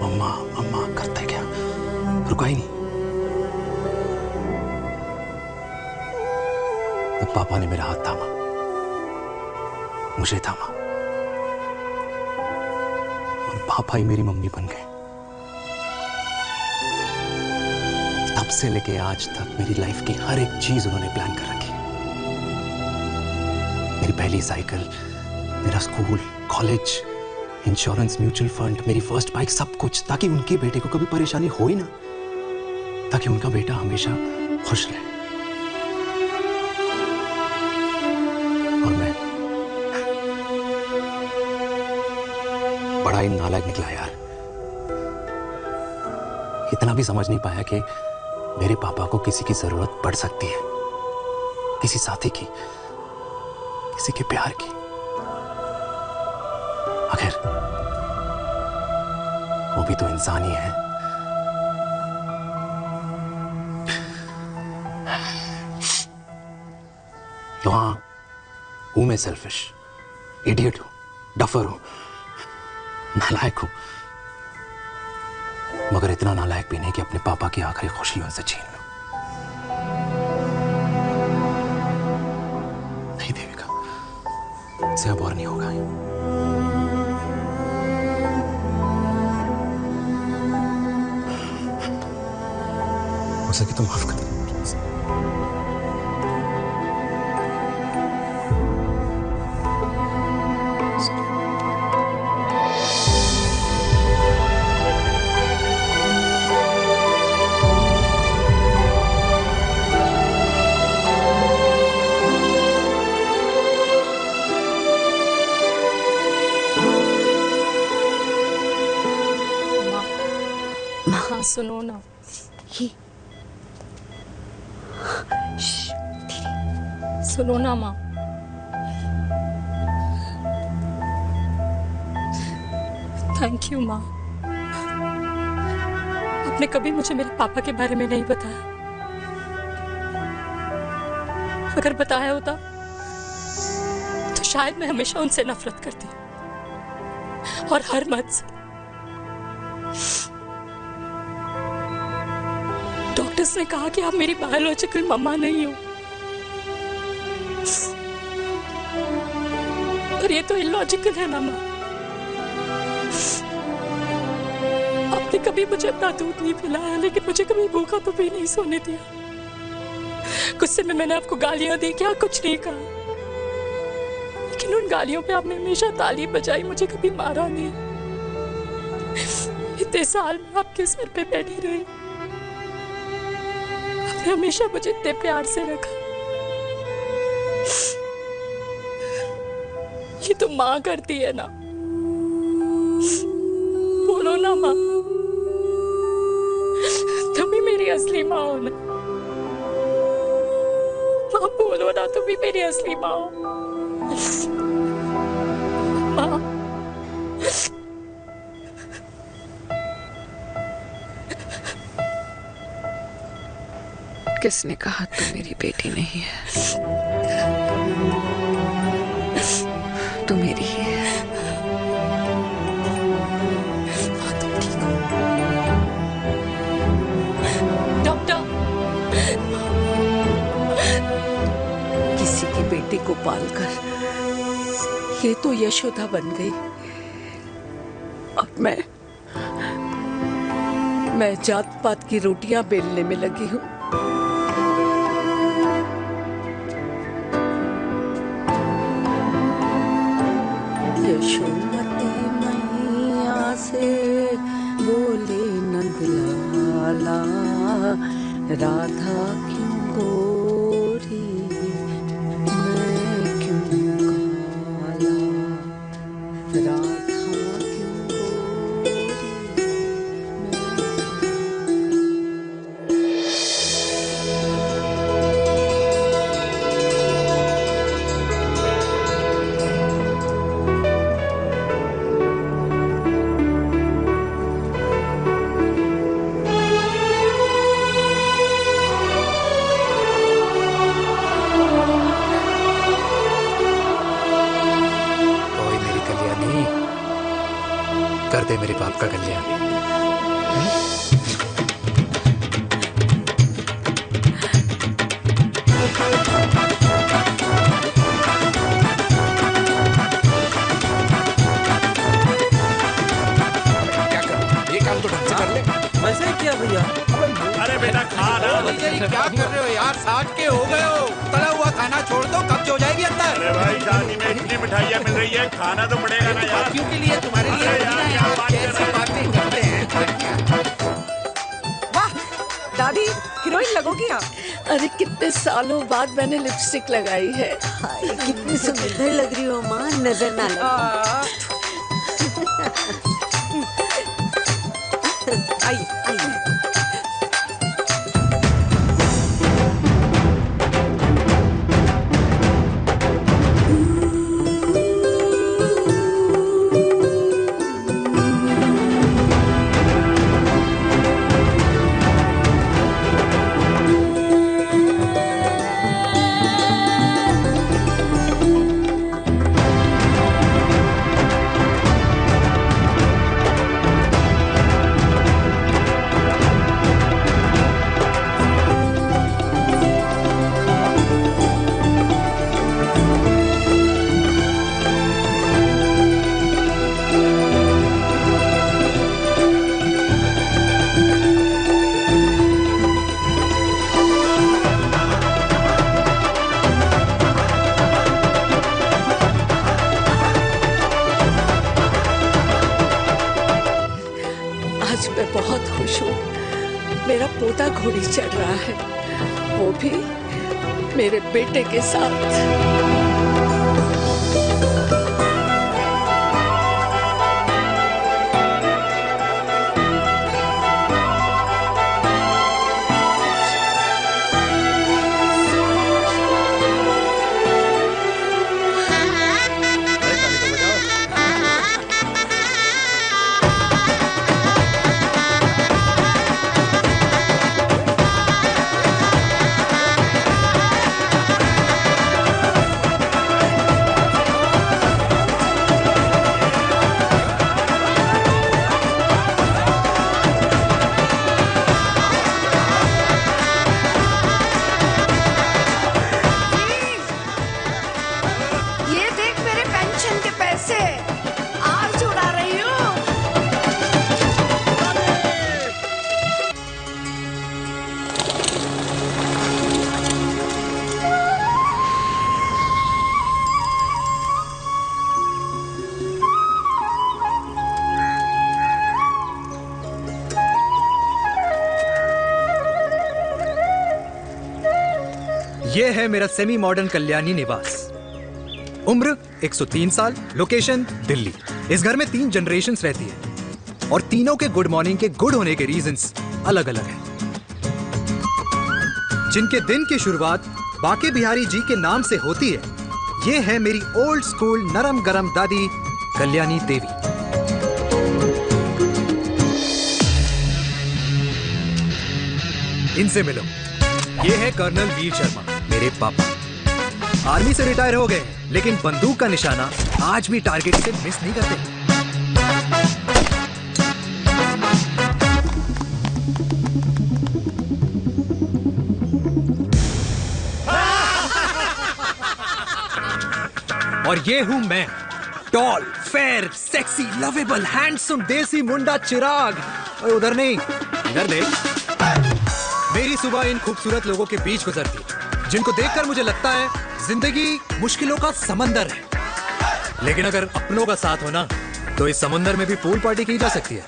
मम्मा मम्मा करते क्या, रुका ही नहीं। तब पापा ने मेरा हाथ थामा, मुझे थामा, और पापा ही मेरी मम्मी बन गए। तब से लेके आज तक मेरी लाइफ की हर एक चीज उन्होंने प्लान कर रखी। मेरी पहली साइकिल, मेरा school, college, insurance, mutual fund, मेरी फर्स्ट बाइक, सब कुछ, ताकि उनके बेटे को कभी परेशानी हो ही ना, ताकि उनका बेटा हमेशा खुश रहे। और मैं बड़ा ही नालायक निकला यार। इतना भी समझ नहीं पाया कि मेरे पापा को किसी की जरूरत पड़ सकती है, किसी साथी की, किसी के प्यार की। वो भी तो इंसान ही है। तो हाँ, हूं मैं सेल्फिश, इडियट हूं, डफर हूं, नालायक हूं, मगर इतना नालायक भी नहीं कि अपने पापा की आखिरी खुशी उनसे छीन लूं। नहीं देविका, इससे अब और नहीं होगा। हो सके तो माफ कर दो। हाँ सुनो ना, सुनो ना माँ। थैंक यू माँ, आपने कभी मुझे मेरे पापा के बारे में नहीं बताया। अगर बताया होता तो शायद मैं हमेशा उनसे नफरत करती, और हर मत से। डॉक्टर्स ने कहा कि आप मेरी बायोलॉजिकल मम्मा नहीं हो, पर ये तो इलॉजिकल है ना माँ। आपने कभी मुझे अपना दूध नहीं पिलाया, लेकिन मुझे कभी भूखा तो भी नहीं सोने दिया। गुस्से में मैंने आपको गालियां दी, क्या कुछ नहीं कहा, लेकिन उन गालियों पे आपने हमेशा ताली बजाई, मुझे कभी मारा नहीं। इतने साल में आपके सर पे बैठी रही, आपने हमेशा मुझे इतने प्यार से रखा। ये तो माँ करती है ना, बोलो ना माँ, तुम ही मेरी असली माँ हो ना। माँ बोलो ना, तुम ही मेरी असली माँ हो। माँ किसने कहा तू मेरी बेटी नहीं है? तू मेरी ही है। डॉक्टर, किसी की बेटी को पालकर ये तो यशोदा बन गई। अब मैं जात पात की रोटियां बेलने में लगी हूँ। यशोमती मैया से बोले नंदलाला, राधा क्यों गोरी मैं क्यों काला, राधा क्यों गोरी कर दे मेरे बाप का कल्याण। ये काम तो ढंग से कर ले। वैसे ही किया भैया। अरे बेटा खा ना। क्या कर रहे हो यार, 60 के हो गए हो। तला हुआ खाना छोड़ दो, कब्ज हो जाएगी अंदर। अरे भाई शादी में इतनी मिठाइयाँ मिल रही है, खाना तो पड़ेगा ना यार। क्यों के लिए तुम्हारे लिए कैसी बातें करते हैं। वाह दादी, हीरोइन लगोगी आप। अरे कितने सालों बाद मैंने लिपस्टिक लगाई है। कितनी सुंदर लग रही हो माँ, नजर ना लगे। आइए आइए। बहुत खुश हूँ। मेरा पोता घोड़ी चढ़ रहा है, वो भी मेरे बेटे के साथ। ये देख मेरे पेंशन के पैसे आज उड़ा रही हूँ। ये है मेरा सेमी मॉडर्न कल्याणी निवास। उम्र 103 साल, लोकेशन दिल्ली। इस घर में 3 जनरेशन्स रहती है और तीनों के गुड मॉर्निंग के गुड होने के रीजंस अलग अलग हैं। जिनके दिन की शुरुआत बाके बिहारी जी के नाम से होती है, ये है मेरी ओल्ड स्कूल नरम गरम दादी कल्याणी देवी। इनसे मिलो। ये है कर्नल वीर शर्मा, मेरे पापा। आर्मी से रिटायर हो गए, लेकिन बंदूक का निशाना आज भी टारगेट से मिस नहीं करते। और ये हूं मैं, tall, fair, sexy, lovable, handsome desi मुंडा चिराग। और उधर नहीं, इधर देख। मेरी सुबह इन खूबसूरत लोगों के बीच गुजरती है, जिनको देखकर मुझे लगता है जिंदगी मुश्किलों का समंदर है। लेकिन अगर अपनों का साथ हो ना, तो इस समंदर में भी पूल पार्टी की जा सकती है।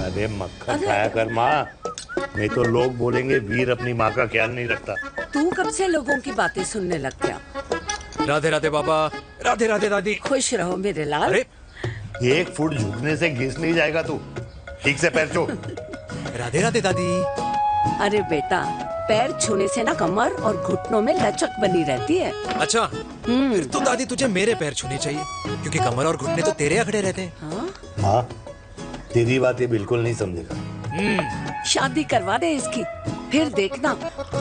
अरे मक्खन खाया कर माँ, नहीं तो लोग बोलेंगे वीर अपनी माँ का ख्याल नहीं रखता। तू कब से लोगों की बातें सुनने लग गया? राधे राधे बाबा, राधे राधे दादी। खुश रहो मेरे लाल। अरे 1 फुट झुकने से घिस नहीं जाएगा तू, ठीक से पैर छू। राधे राधे दादी। अरे बेटा, पैर छूने से ना कमर और घुटनों में लचक बनी रहती है। अच्छा, फिर तो दादी तुझे मेरे पैर छूने चाहिए, क्योंकि कमर और घुटने तो तेरे अखड़े रहते हैं। हाँ, तेरी बातें बिल्कुल नहीं समझेगा। शादी करवा दे इसकी, फिर देखना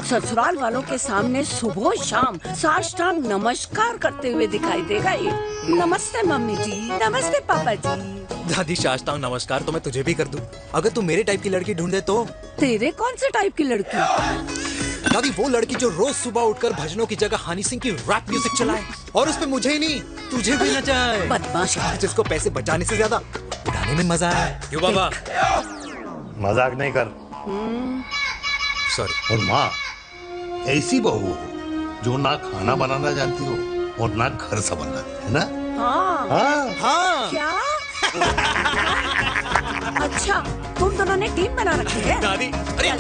ससुराल वालों के सामने सुबह शाम साष्टांग नमस्कार करते हुए दिखाई देगा ये। नमस्ते मम्मी जी, नमस्ते पापा जी। दादी साष्टांग नमस्कार तो मैं तुझे भी कर दूं, अगर तू मेरे टाइप की लड़की ढूंढे तो। तेरे कौन से टाइप की लड़की? दादी वो लड़की जो रोज सुबह उठकर भजनों की जगह हनी सिंह की रैप म्यूजिक चलाए, और उसपे मुझे ही नहीं तुझे भी नचाए। बदमाश, जिसको पैसे बचाने से ज्यादा उड़ाने में मजा है। क्यों बाबा? मजाक नहीं कर। सॉरी। और माँ, ऐसी बहू हो जो ना खाना बनाना जानती हो और ना घर संभालना, है ना? हाँ। हाँ। हाँ। क्या? अच्छा, तुम दोनों ने टीम बना रखी है? दादी, अरे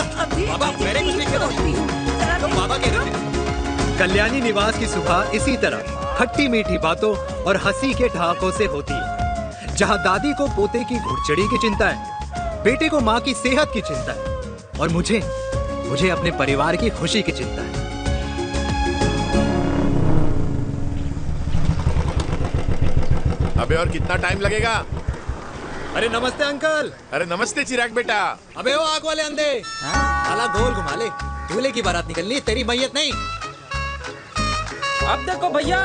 बाबा, मैंने कुछ नहीं किया। तो बाबा कह रहे थे। कल्याणी निवास की सुबह इसी तरह खट्टी मीठी बातों और हंसी के ठहाकों से होती है, जहाँ दादी को पोते की घुड़चड़ी की चिंता है, बेटे को माँ की सेहत की चिंता है, और मुझे अपने परिवार की खुशी की चिंता है। अबे और कितना टाइम लगेगा? अरे नमस्ते अंकल। अरे नमस्ते चिराग बेटा। अबे वो आग वाले अंधे, साला गोल घुमा ले, दूल्हे की बारात निकलनी, तेरी मैयत नहीं। अब देखो भैया।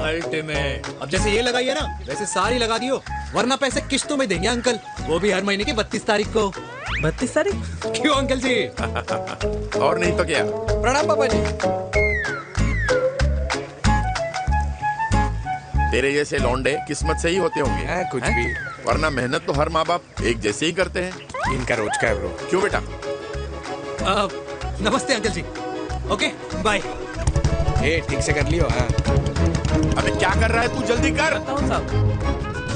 अल्टीमेट। अब जैसे ये लगाई है ना, वैसे सारी लगा दियो, वरना पैसे किश्तों में देंगे अंकल, वो भी हर महीने की 32 तारीख को। 32 तारीख? क्यों अंकल जी? और नहीं तो क्या। प्रणाम पापा जी। तेरे जैसे लौंडे किस्मत से ही होते होंगे। कुछ भी, वरना मेहनत तो हर माँ बाप एक जैसे ही करते हैं। इनका रोज का है ब्रो। क्यों बेटा? नमस्ते अंकल जी। Okay bye. ठीक से कर लियो। हाँ। अबे क्या कर रहा है तू, जल्दी कर।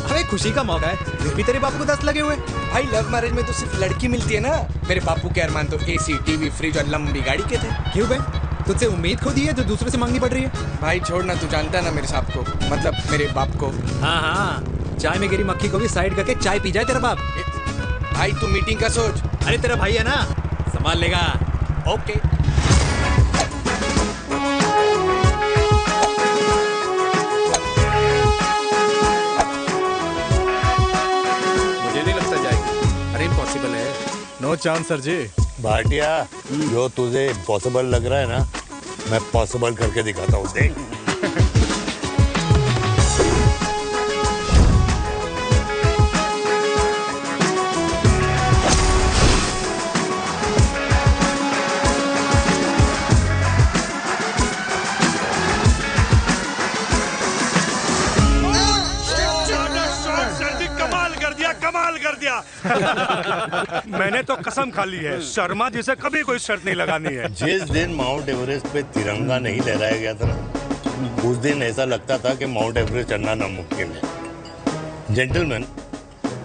अरे खुशी का मौका है, फिर भी तेरे बापू को 10 लगे हुए। भाई लव मैरिज में तो सिर्फ लड़की मिलती है ना। मेरे बापू के अरमान तो एसी, टीवी, फ्रिज और लंबी गाड़ी के थे। क्यों बे? तुझसे उम्मीद खो दी है जो दूसरे से मांगनी पड़ रही है? भाई छोड़ना, तू जानता है ना मेरे साहब को, मतलब मेरे बाप को। हाँ हाँ, चाय में गिरी मक्खी को भी साइड करके चाय पी जाए तेरा बाप। भाई तू मीटिंग का सोच। अरे तेरा भाई है ना, संभाल लेगा। ओके। मुझे नहीं लगता जाएगी। अरे इम्पॉसिबल है। नो चांस सर जी। भाटिया, जो तुझे इम्पॉसिबल लग रहा है ना, मैं पॉसिबल करके दिखाता हूँ, देख। कमाल कर दिया। मैंने तो कसम खा ली है, शर्मा जी से कभी कोई शर्त नहीं लगानी है। जिस दिन माउंट एवरेस्ट पे तिरंगा नहीं लहराया गया था ना, उस दिन ऐसा लगता था कि माउंट एवरेस्ट चढ़ना नामुमकिन है। जेंटलमैन,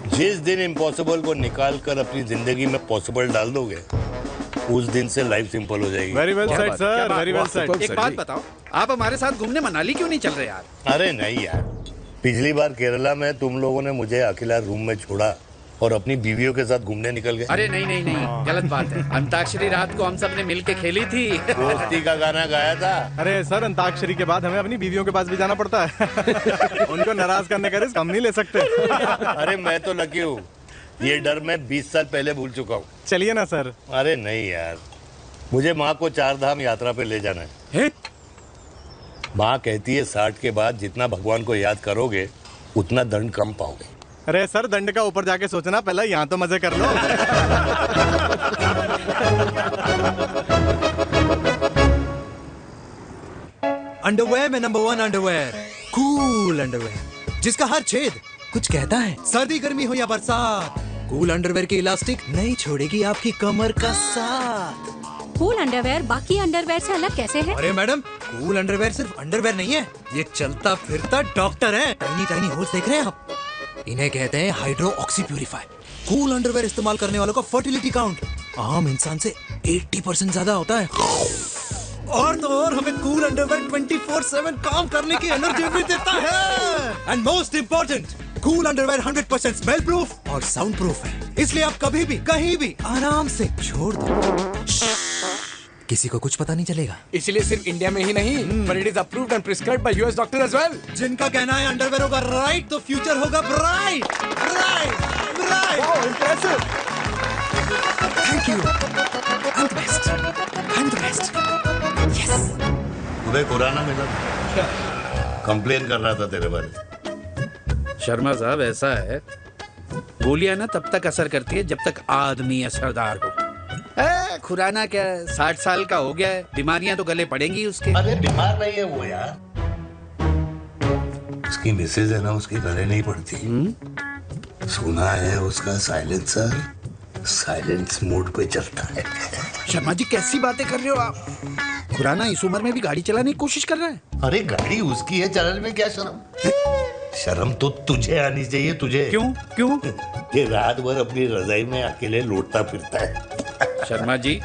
जिस दिन इम्पॉसिबल को निकाल कर अपनी जिंदगी में पॉसिबल डाल दोगे, उस दिन से लाइफ सिंपल हो जाएगी। Very well said sir, very well said. एक बात बताओ, आप हमारे साथ घूमने मनाली क्यों नहीं चल रहे यार? अरे नहीं यार, पिछली बार केरला में तुम लोगों ने मुझे अकेला रूम में छोड़ा और अपनी बीवियों के साथ घूमने निकल गए। अरे नहीं नहीं नहीं, गलत बात है। अंताक्षरी रात को हम सब ने मिलके खेली थी। दोस्ती का गाना गाया था। अरे सर, अंताक्षरी के बाद हमें अपनी बीवियों के पास भी जाना पड़ता है। उनको नाराज करने का रिस्क हम नहीं ले सकते। अरे मैं तो लकी हूँ, ये डर मैं 20 साल पहले भूल चुका हूँ। चलिए ना सर। अरे नहीं यार, मुझे माँ को 4 धाम यात्रा पे ले जाना है। माँ कहती है 60 के बाद जितना भगवान को याद करोगे उतना दंड कम पाओगे। अरे सर, दंड का ऊपर जाके सोचना, पहले यहाँ तो मजे कर लो। अंडरवेयर में नंबर 1 अंडरवेयर, कूल अंडरवेयर, जिसका हर छेद कुछ कहता है। सर्दी गर्मी हो या बरसात, कूल अंडरवेयर की इलास्टिक नहीं छोड़ेगी आपकी कमर का साथ। कूल अंडरवेयर बाकी अंडरवेयर से अलग कैसे है? अरे मैडम, कूल अंडरवेयर सिर्फ अंडरवेयर नहीं है, ये चलता फिरता डॉक्टर है। टाइनी टाइनी होल्स देख रहे हैं आप? इन्हें कहते हैं hydro oxy purifier. Cool underwear इस्तेमाल करने वालों का फर्टिलिटी काउंट आम इंसान से 80% ज्यादा होता है। और तो और हमें कूल अंडरवेयर 24/7 काम करने की एनर्जी भी देता है। And most important, cool underwear 100% smell proof और साउंड प्रूफ है, इसलिए आप कभी भी कहीं भी आराम से छोड़ दो, किसी को कुछ पता नहीं चलेगा। इसलिए सिर्फ इंडिया में ही नहीं, but it is approved and prescribed by US doctor as well। जिनका कहना है अंडरवेयर होगा राइट तो फ्यूचर होगा bright, bright, bright. Oh impressive, thank you, I'm the best, I'm the best, yes। तुम्हें कुराना मिला, कंप्लेन कर रहा था तेरे बारे में। शर्मा साहब, ऐसा है, गोलियां ना तब तक असर करती है जब तक आदमी असरदार हो। खुराना क्या, 60 साल का हो गया है, बीमारियां तो गले पड़ेंगी उसके। अरे बीमार नहीं है वो यार, उसकी मिसेज है ना, उसकी गले नहीं पड़ती। सुना है उसका साइलेंसर साइलेंस मोड पे चलता है। शर्मा जी, कैसी बातें कर रहे हो आप? खुराना इस उम्र में भी गाड़ी चलाने की कोशिश कर रहा है। अरे गाड़ी उसकी है, चलाने में क्या शर्म? शर्म तो तुझे आनी चाहिए, तुझे। क्यों क्यों? ये रात भर अपनी रजाई में अकेले लौटता फिरता है। शर्मा जी,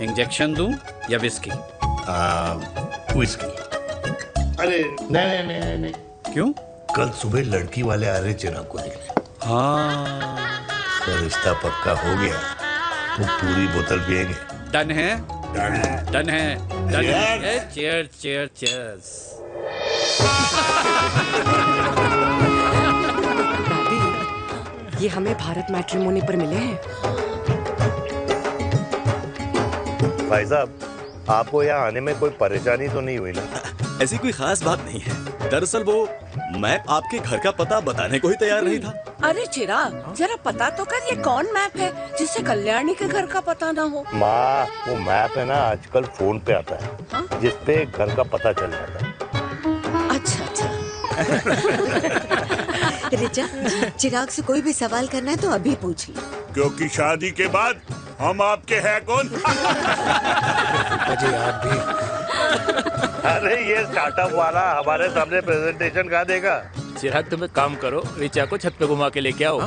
इंजेक्शन दूं या विस्की? विस्की। अरे नहीं नहीं नहीं। क्यों? कल सुबह लड़की वाले आ रहे चिराग को देखने। हाँ, तो रिश्ता पक्का हो गया तो पूरी बोतल पिएंगे। डन है, डन है, डन है, डन है। Cheer cheer cheers. ये हमें भारत मैट्रिमोनी पर मिले हैं। भाई साहब, आपको यहाँ आने में कोई परेशानी तो नहीं हुई ना? ऐसी कोई खास बात नहीं है। दरअसल वो मैप आपके घर का पता बताने को ही तैयार नहीं था। अरे चिराग, जरा पता तो कर, ये कौन मैप है जिससे कल्याणी के घर का पता ना हो? माँ, वो मैप है ना आजकल फोन पे आता है, जिसपे घर का पता चल जाता है। अच्छा अच्छा। रिचा, चिराग से कोई भी सवाल करना है तो अभी पूछिए, क्योंकि शादी के बाद हम आपके हैं कौन? अजय आप भी। अरे ये स्टार्टअप वाला हमारे सामने प्रेजेंटेशन कहाँ देगा? चिराग तुम एक काम करो, रिचा को छत पे घुमा के लेके आओ।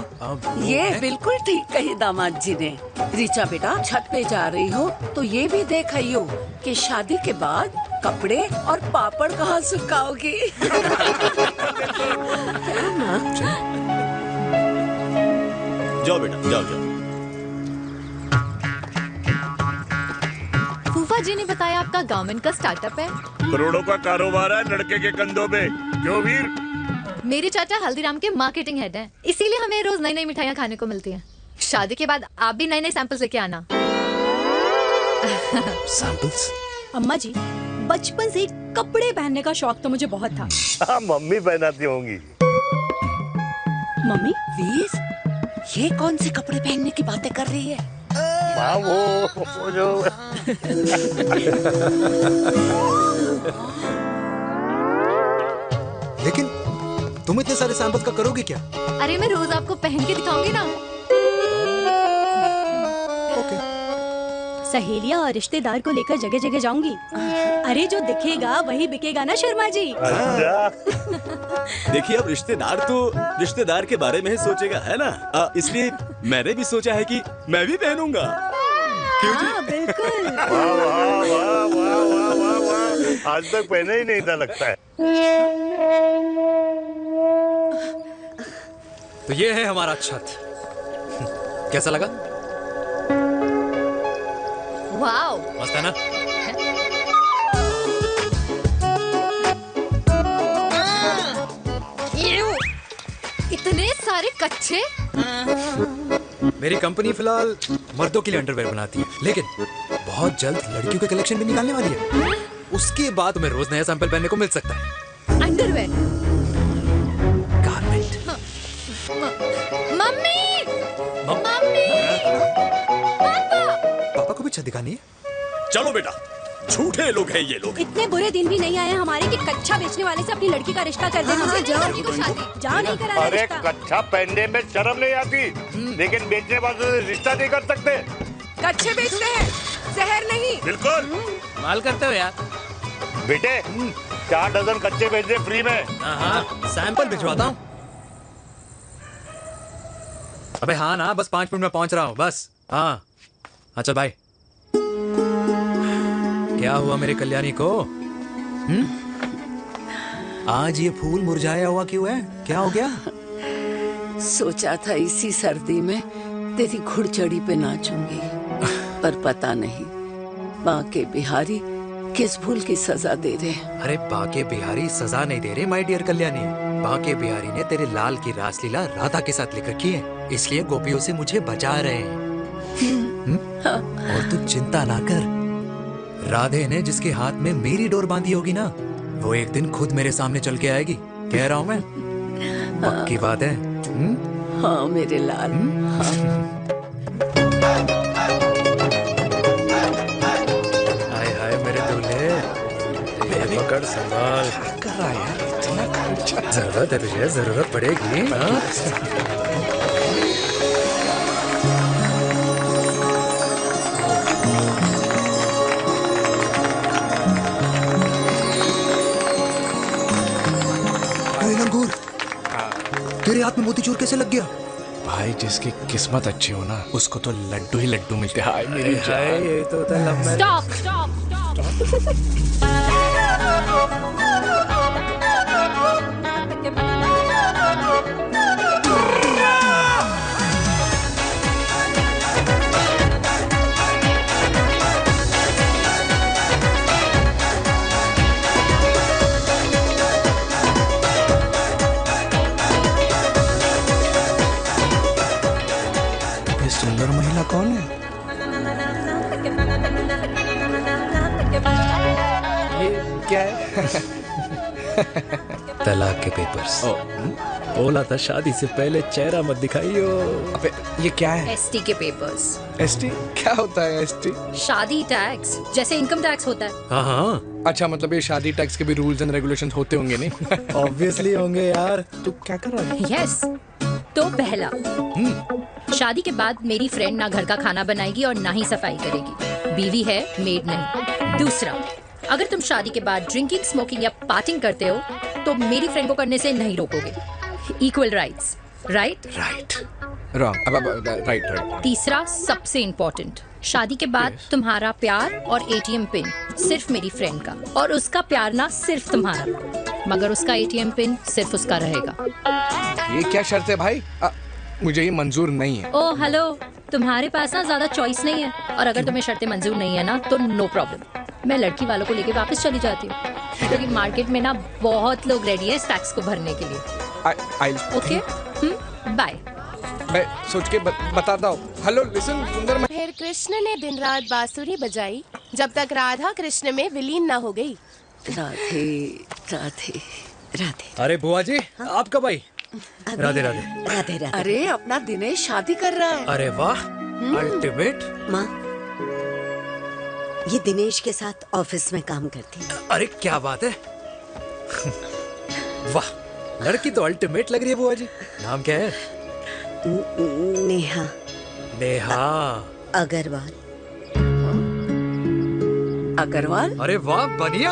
ये बिल्कुल ठीक कही दामाद जी ने। रिचा बेटा छत पे जा रही हो तो ये भी देख आइयो कि शादी के बाद कपड़े और पापड़ कहाँ सुखाओगी। जाओ बेटा, जाओ जाओ। फूफा जी ने बताया आपका गवर्नमेंट का स्टार्टअप है। करोड़ों का कारोबार है लड़के के कंधों पे। क्यों वीर? मेरे चाचा हल्दीराम के मार्केटिंग हेड हैं, इसीलिए हमें रोज नई नई मिठाइयाँ खाने को मिलती हैं। शादी के बाद आप भी नए नए सैंपल्स लेके आना। सैंपल्स? अम्मा जी, बचपन से कपड़े पहनने का शौक तो मुझे बहुत था। हाँ, मम्मी पहनाती होंगी। मम्मी? वीर, ये कौन से कपड़े पहनने की बातें कर रही है? माँ वो जो लेकिन तुम इतने सारे सैंपल्स का करोगे क्या? अरे मैं रोज आपको पहन के दिखाऊंगी ना। सहेलियां और रिश्तेदार को लेकर जगह जगह जाऊंगी। अरे जो दिखेगा वही बिकेगा ना शर्मा जी। देखिए अब रिश्तेदार तो रिश्तेदार के बारे में ही सोचेगा, है ना? इसलिए मैंने भी सोचा है कि मैं भी पहनूंगा। क्यों जी? बिल्कुल। वाह वाह वाह वाह वाह वाह वाह, आज तक पहने ही नहीं था लगता है। तो ये है हमारा छत। कैसा लगा? वाओ, मस्त है ना? इतने सारे कच्चे। मेरी कंपनी फिलहाल मर्दों के लिए अंडरवेयर बनाती है, लेकिन बहुत जल्द लड़कियों के कलेक्शन भी निकालने वाली है। उसके बाद तुम्हें रोज नया सैंपल पहनने को मिल सकता है। अंडरवेयर? गारमेंट। मम्मी, मम्मी, पापा को भी छत दिखानी है। चलो बेटा, झूठे लोग हैं ये लोग। इतने बुरे दिन भी नहीं आए हमारे कि कच्चा बेचने वाले से अपनी लड़की का रिश्ता कर देना। जाओ नहीं करा अरे कच्चा पहनने में शर्म नहीं आती, लेकिन बेचने वालों से रिश्ता नहीं कर सकते। कच्चे बेचते हैं, जहर नहीं। बिल्कुल माल करते हो यार। बेटे 4 डजन कच्चे भेज दे फ्री में। सैंपल भिजवाता हूँ। अबे हाँ ना, बस 5 मिनट में पहुंच रहा हूँ बस। हाँ अच्छा बाय। क्या हुआ मेरे कल्याणी को? आज ये फूल मुरझाया हुआ क्यों है? क्या हो गया? सोचा था इसी सर्दी में तेरी घुड़चड़ी पे नाचूंगी, पर पता नहीं बाके बिहारी किस भूल की सजा दे रहे। अरे बाके बिहारी सजा नहीं दे रहे माय डियर कल्याणी। बाके बिहारी ने तेरे लाल की रासलीला राधा के साथ लिख रखी है, इसलिए गोपियों से मुझे बचा रहे हैं। और तू चिंता ना कर, राधे ने जिसके हाथ में मेरी डोर बांधी होगी ना, वो एक दिन खुद मेरे सामने चल के आएगी। कह रहा हूँ मैं, पक्की बात है। हाँ मेरे लाल। हाय हाय मेरे दूल्हे, पकड़ संभाल। कर रहा है यार, इतना खर्चा। जरूरत है तुझे, जरूरत पड़ेगी। तेरे हाथ में मोतीचूर कैसे लग गया? भाई जिसकी किस्मत अच्छी हो ना, उसको तो लड्डू ही लड्डू मिलते हैं। हाय मेरी जान, ये तो था लव मैरिज। स्टॉप स्टॉप ये सुंदर महिला कौन है? ये क्या है? तलाक के पेपर्स। बोला था शादी से पहले चेहरा मत दिखाइयो। अबे ये क्या है? एसटी के पेपर्स। एसटी क्या होता है? एसटी शादी टैक्स, जैसे इनकम टैक्स होता है। हाँ हाँ। अच्छा, मतलब ये शादी टैक्स के भी रूल्स एंड रेगुलेशंस होते होंगे नहीं? ऑब्वियसली होंगे यार। तू क्या कर रहा है? यस। तो पहला, शादी के बाद मेरी फ्रेंड ना घर का खाना बनाएगी और ना ही सफाई करेगी। बीवी है, मेड नहीं। दूसरा, अगर तुम शादी के बाद ड्रिंकिंग, स्मोकिंग या पार्टिंग करते हो तो मेरी फ्रेंड को करने से नहीं रोकोगे। Equal rights, right? Right, wrong, right. तीसरा सबसे इम्पोर्टेंट, शादी के बाद तुम्हारा प्यार और ATM पिन सिर्फ मेरी फ्रेंड का, और उसका प्यार ना सिर्फ तुम्हारा, मगर उसका ATM पिन सिर्फ उसका रहेगा। ये क्या शर्त है भाई? मुझे ये मंजूर नहीं है। ओ हेलो, तुम्हारे पास ना ज्यादा चॉइस नहीं है, और अगर तुम्हें शर्तें मंजूर नहीं है ना तो नो प्रॉब्लम, मैं लड़की वालों को लेके वापस चली जाती हूँ, क्योंकि मार्केट में ना बहुत लोग रेडी है इस टैक्स को भरने के लिए। Okay, bye. मैं सोच के बताता हूँ। हेलो लिसन सुंदर। फिर कृष्ण ने दिन रात बांसुरी बजाई जब तक राधा कृष्ण में विलीन न हो गई। राधे राधे राधे। अरे बुआ जी, आप कब आई? राधे राधे। राधे राधे। अरे अपना दिनेश शादी कर रहा है। अरे वाह, अल्टीमेट। माँ, ये दिनेश के साथ ऑफिस में काम करती है। अरे क्या बात है। वाह, लड़की तो अल्टीमेट लग रही है बुआ जी। नाम क्या है? नेहा। नेहा अग्रवाल। अग्रवाल? अरे वाह, बढ़िया।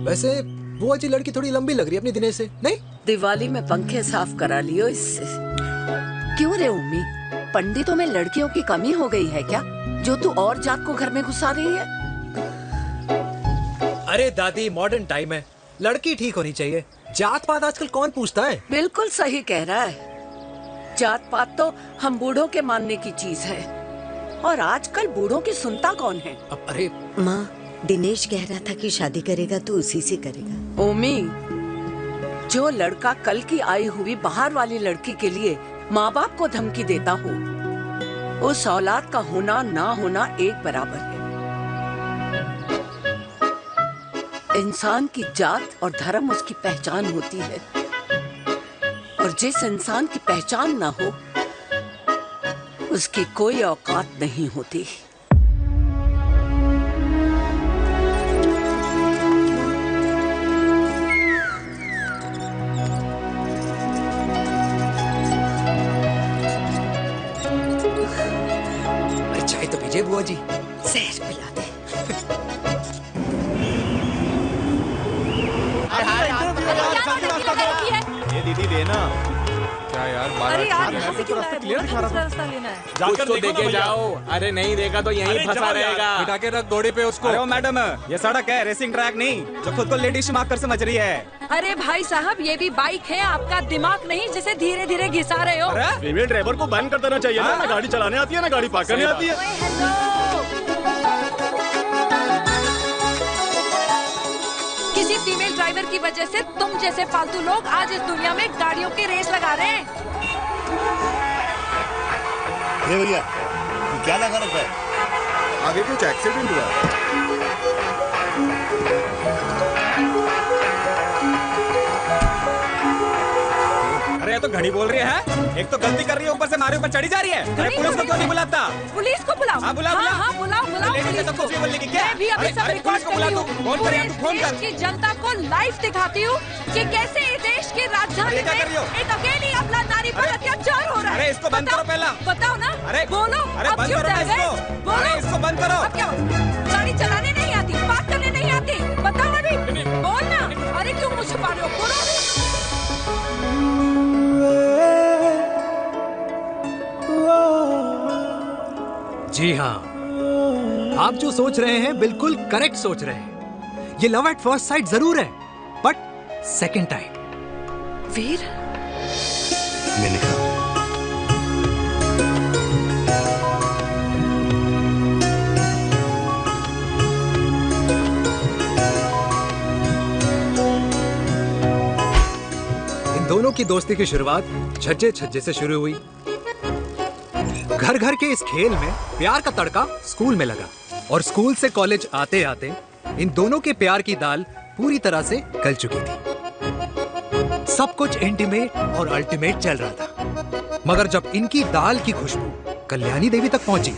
वैसे बुआ जी लड़की थोड़ी लंबी लग रही है अपनी दिनेश से, नहीं? दिवाली में पंखे साफ करा लियो इससे। क्यों रे उम्मी, पंडितों में लड़कियों की कमी हो गई है क्या, जो तू और जात को घर में घुसा रही है? अरे दादी, मॉडर्न टाइम है, लड़की ठीक होनी चाहिए। जात पात आजकल कौन पूछता है? बिल्कुल सही कह रहा है। जात पात तो हम बूढ़ों के मानने की चीज है, और आजकल बूढ़ों की सुनता कौन है? अरे माँ, दिनेश कह रहा था कि शादी करेगा तो उसी से करेगा। ओमी, जो लड़का कल की आई हुई बाहर वाली लड़की के लिए माँ बाप को धमकी देता हो, उस औलाद का होना ना होना एक बराबर है। इंसान की जात और धर्म उसकी पहचान होती है, और जिस इंसान की पहचान ना हो उसकी कोई औकात नहीं होती। चाय तो पीजिए बुआ जी। जहर पिला दे। ये दीदी देना। क्या यार, अरे यार, यहाँ से क्यों आए? दूसरा रास्ता लेना है। कुछ तो देखे जाओ। अरे नहीं देखा तो यहीं फंसा रहेगा। बिठा के रख घोड़े पे उसको। अरे मैडम, ये सड़क है, रेसिंग ट्रैक नहीं जो खुद को लेडीज मार्कर समझ रही है। अरे भाई साहब, ये भी बाइक है, आपका दिमाग नहीं जिसे धीरे धीरे घिसा रहे हो। फीमेल ड्राइवर को बैन कर देना चाहिए ना गाड़ी चलाने आती है ना गाड़ी पार्क करने आती है। किसी फीमेल ड्राइवर की वजह से तुम जैसे फालतू लोग आज इस दुनिया में गाड़ियों की रेस लगा रहे हैं। ये भैया, क्या लगा रखा है? आगे कुछ एक्सीडेंट हुआ। अरे तो घड़ी बोल रही है, एक तो गलती कर रही है, ऊपर से हमारे ऊपर चढ़ी जा रही है। अरे पुलिस को क्यों नहीं बुलाता? पुलिस को बुलाओ। हाँ बुलाओ, हाँ बुलाओ पुलिस को। मैं भी अभी सब रिकॉर्ड करती हूँ। पूरे देश की जनता को लाइव दिखाती हूँ कि कैसे इस देश की राजधानी में एक अकेली अपना नारी पर अत्याचार हो रहा है। अरे इसको बंद करो पहला। बताओ ना। अरे बोलो। अरे बंद करो इसको। बोलो, इसको बंद करो। अब क्या गाड़ी चलाने नहीं आती, बात करने नहीं आती? बताओ अभी, बोल ना। अरे क्यों मुझे छुपा रहे हो? बोलो। जी हाँ, आप जो सोच रहे हैं बिल्कुल करेक्ट सोच रहे हैं। ये लव एट फर्स्ट साइट जरूर है, बट सेकंड टाइम। वीर, मैंने कहा इन दोनों की दोस्ती की शुरुआत छज्जे छज्जे से शुरू हुई। घर घर के इस खेल में प्यार का तड़का स्कूल में लगा, और स्कूल से कॉलेज आते आते इन दोनों के प्यार की दाल पूरी तरह से गल चुकी थी। सब कुछ इंटीमेट और अल्टीमेट चल रहा था, मगर जब इनकी दाल की खुशबू कल्याणी देवी तक पहुंची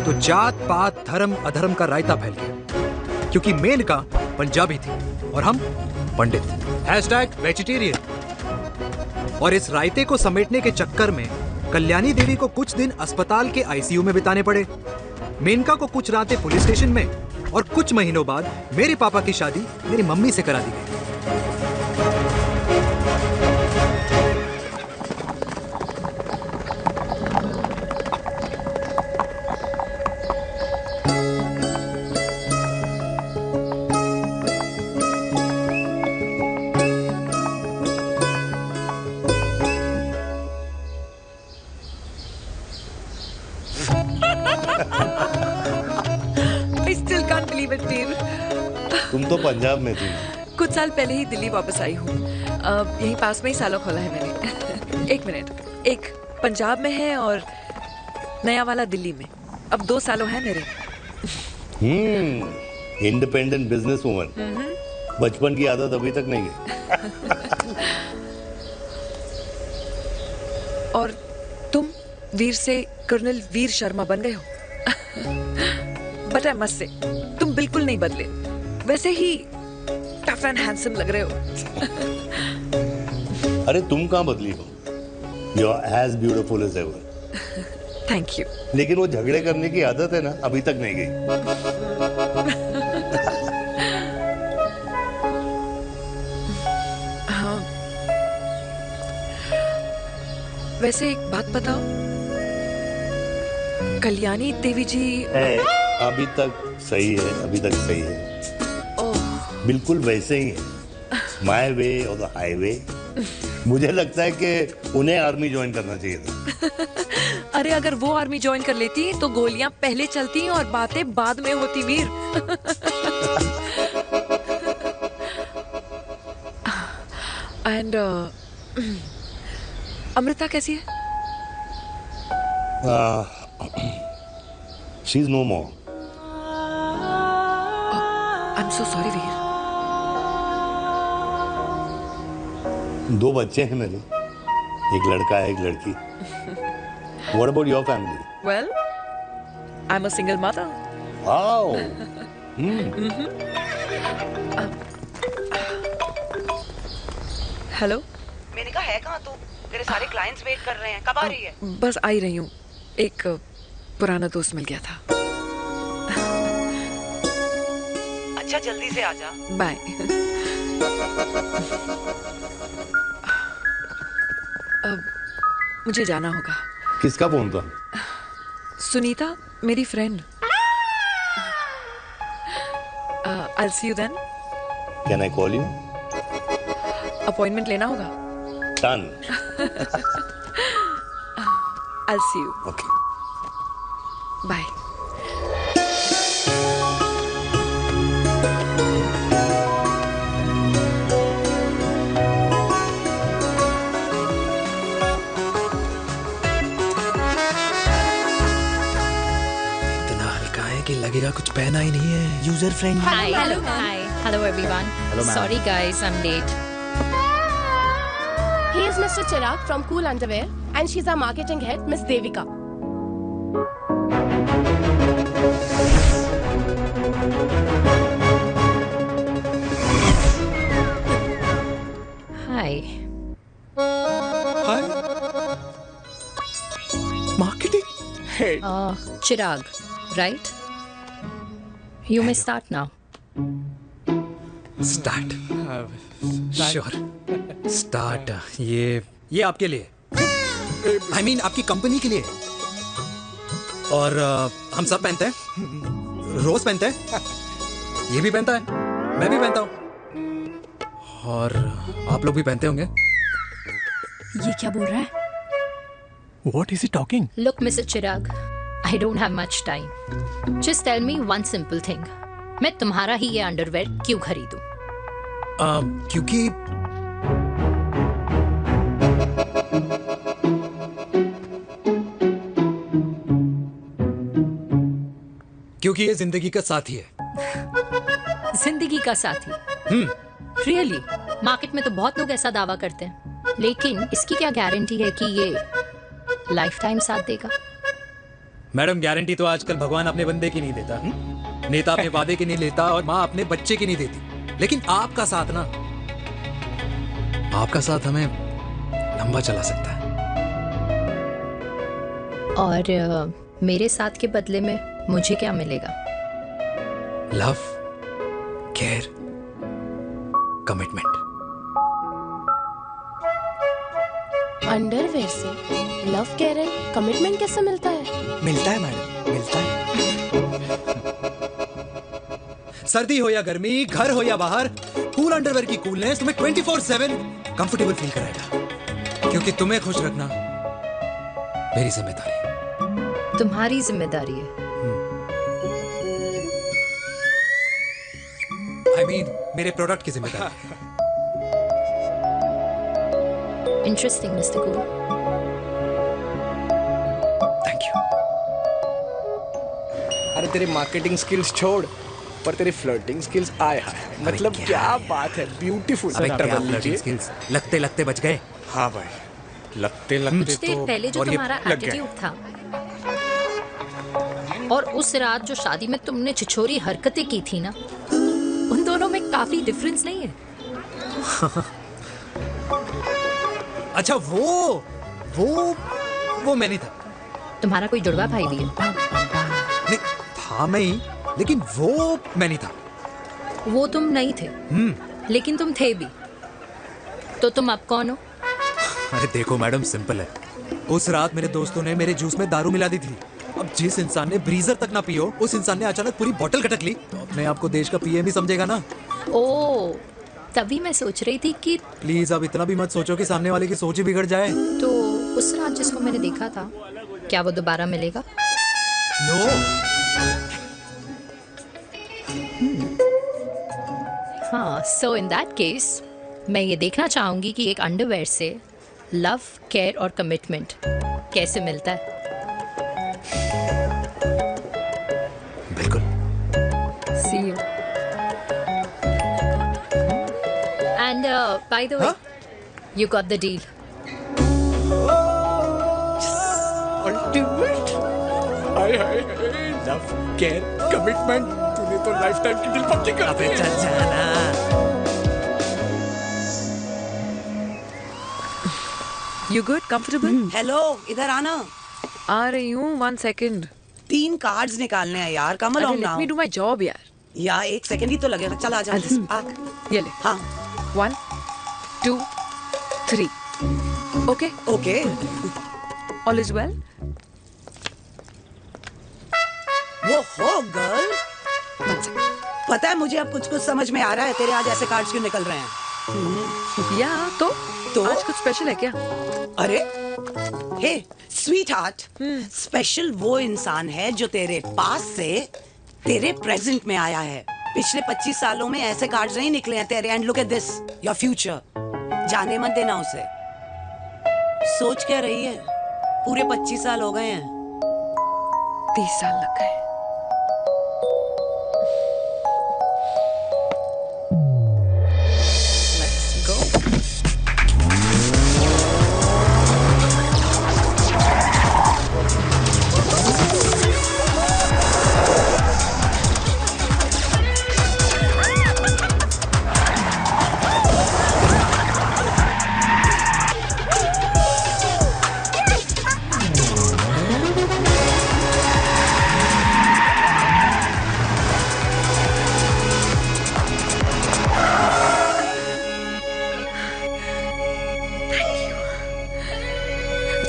तो जात पात धर्म अधर्म का रायता फैल गया, क्योंकि मेनका पंजाबी थी और हम पंडित। #वेजिटेरियन। और इस रायते को समेटने के चक्कर में कल्याणी देवी को कुछ दिन अस्पताल के आईसीयू में बिताने पड़े। मेनका को कुछ रातें पुलिस स्टेशन में और कुछ महीनों बाद मेरे पापा की शादी मेरी मम्मी से करा दी गई। I still can't believe it, Dev. तुम तो पंजाब में थी। कुछ साल पहले ही दिल्ली वापस आई हूँ। यहीं पास में ही सालों खोला है मैंने। एक मिनट, एक पंजाब में है और नया वाला दिल्ली में। अब 2 सालों है मेरे। Independent business woman. बचपन की आदत अभी तक नहीं है। और तुम वीर से कर्नल वीर शर्मा बन गए हो। बट आई मस्ट से तुम बिल्कुल नहीं बदले, वैसे ही टफ एंड हैंडसम लग रहे हो। अरे तुम कहाँ बदली हो? You are as beautiful as ever. Thank you. लेकिन वो झगड़े करने की आदत है ना, अभी तक नहीं गई। हाँ, वैसे एक बात बताओ, कल्याणी देवी जी अभी तक सही है, अभी तक सही है। बिल्कुल वैसे ही है, माय वे और द हाईवे। मुझे लगता है कि उन्हें आर्मी ज्वाइन करना चाहिए था। अरे अगर वो आर्मी ज्वाइन कर लेती तो गोलियां पहले चलती और बातें बाद में होती वीर। एंड अमृता कैसी है? She is no more. I am so sorry Veer. 2 बच्चे हैं मेरे, एक लड़का है, एक लड़की। What about your family? Well, I'm a single mother. Wow. Hello. मैंने कहा है कहाँ तू? तेरे सारे क्लाइंट्स वेट कर रहे हैं, कब आ रही है? बस आ ही रही हूँ, एक पुराना दोस्त मिल गया था। अच्छा जल्दी से आ जा। बाय। अब मुझे जाना होगा। किसका फोन था? सुनीता, मेरी friend. I'll see you then. Can I call you? Appointment लेना होगा। Done. I'll see you. Okay. Bye. कि लगेगा कुछ पहना ही नहीं है। User friendly. Hi. Hello everyone. Hello, ma'am. Sorry guys, I'm late. He is Mr. Chirag from Cool Underwear and she's our marketing head, Miss Devika. Hi. Hi. Marketing head. Chirag, right? You may start now. Start. Sure. Start. ये आपके लिए, I mean आपकी company के लिए। और हम सब पहनते हैं, रोज पहनते हैं, ये भी पहनता है, मैं भी पहनता हूँ, और आप लोग भी पहनते होंगे। ये क्या बोल रहा है? What is he talking? Look, Mr. Chirag, I don't have much time. Just tell me one simple thing. मैं तुम्हारा ही ये अंडरवेयर क्यों खरीदूं? क्योंकि ये जिंदगी का साथी है। जिंदगी का साथी? रियली? मार्केट में तो बहुत लोग ऐसा दावा करते हैं, लेकिन इसकी क्या गारंटी है कि ये लाइफ टाइम साथ देगा? मैडम, गारंटी तो आजकल भगवान अपने बंदे की नहीं देता, नेता अपने वादे की नहीं लेता, और माँ अपने बच्चे की नहीं देती, लेकिन आपका साथ ना, आपका साथ हमें लंबा चला सकता है। और मेरे साथ के बदले में मुझे क्या मिलेगा? Love, care, commitment. अंडरवेयर से लव, केयर एंड कमिटमेंट कैसे मिलता है? मिलता है मैडम, मिलता है। सर्दी हो या गर्मी, घर हो या बाहर, कूल अंडरवेयर की कूलनेस तुम्हें 24/7 कंफर्टेबल फील कराएगा। क्योंकि तुम्हें खुश रखना मेरी जिम्मेदारी। तुम्हारी जिम्मेदारी है। I mean, मेरे प्रोडक्ट की जिम्मेदारी। Interesting mister cool. Thank you. अरे तेरे मार्केटिंग स्किल्स छोड़, पर तेरी फ्लर्टिंग स्किल्स आए हाय, मतलब क्या बात है, ब्यूटीफुल। स्किल्स लगते लगते बच गए। हाँ भाई, लगते लगते कुछ देर पहले जो तुम्हारा एटीट्यूड था और उस रात जो शादी में तुमने छिछोरी हरकतें की थी ना, उन दोनों में काफी डिफरेंस नहीं है? अच्छा वो मैं नहीं था। तुम्हारा कोई जुड़वा भाई भी है? नहीं था मैं ही, लेकिन वो मैं नहीं था। वो तुम नहीं थे, लेकिन तुम थे भी। तो तुम अब कौन हो? अरे देखो मैडम, सिंपल है। उस रात मेरे दोस्तों ने मेरे जूस में दारू मिला दी थी। अब जिस इंसान ने ब्रीजर तक ना पियो, उस इंसान ने अचानक पूरी बोतल खटक ली, तो अपने आप को देश का पीएम ही समझेगा ना। ओ, तभी मैं सोच रही थी कि प्लीज अब इतना भी मत सोचो कि सामने वाले की सोच ही बिगड़ जाए। तो उस रात जिसको मैंने देखा था, क्या वो दोबारा मिलेगा? नो। हाँ, सो इन दैट केस मैं ये देखना चाहूंगी कि एक अंडरवेयर से लव, केयर और कमिटमेंट कैसे मिलता है। बिल्कुल। See you. And by the way, you got the deal. Ultimate. Hi hi, love, care, commitment, तूने तो लाइफ टाइम की डील पक्की कर दी है। You good? Comfortable? हेलो, इधर आना। आ रही हूँ, 1 second. 3 कार्ड्स निकालने हैं यार, कम अरे along let now। me do my job यार. यार 1 सेकंड ही तो लगेगा, चल आ जा। आ। ये ले. हाँ। 1, 2, 3. Okay? Okay. All is well? वो हो गर्ल। पता है मुझे अब कुछ समझ में आ रहा है, तेरे आज ऐसे कार्ड्स क्यों निकल रहे हैं। या तो आज कुछ स्पेशल है क्या? अरे हे स्वीट हार्ट, स्पेशल वो इंसान है जो तेरे पास से तेरे प्रेजेंट में आया है। पिछले 25 सालों में ऐसे कार्ड्स नहीं निकले हैं तेरे। And look at this, your future. जाने मत देना उसे। सोच क्या रही है, पूरे 25 साल हो गए हैं। 30 साल लग गए।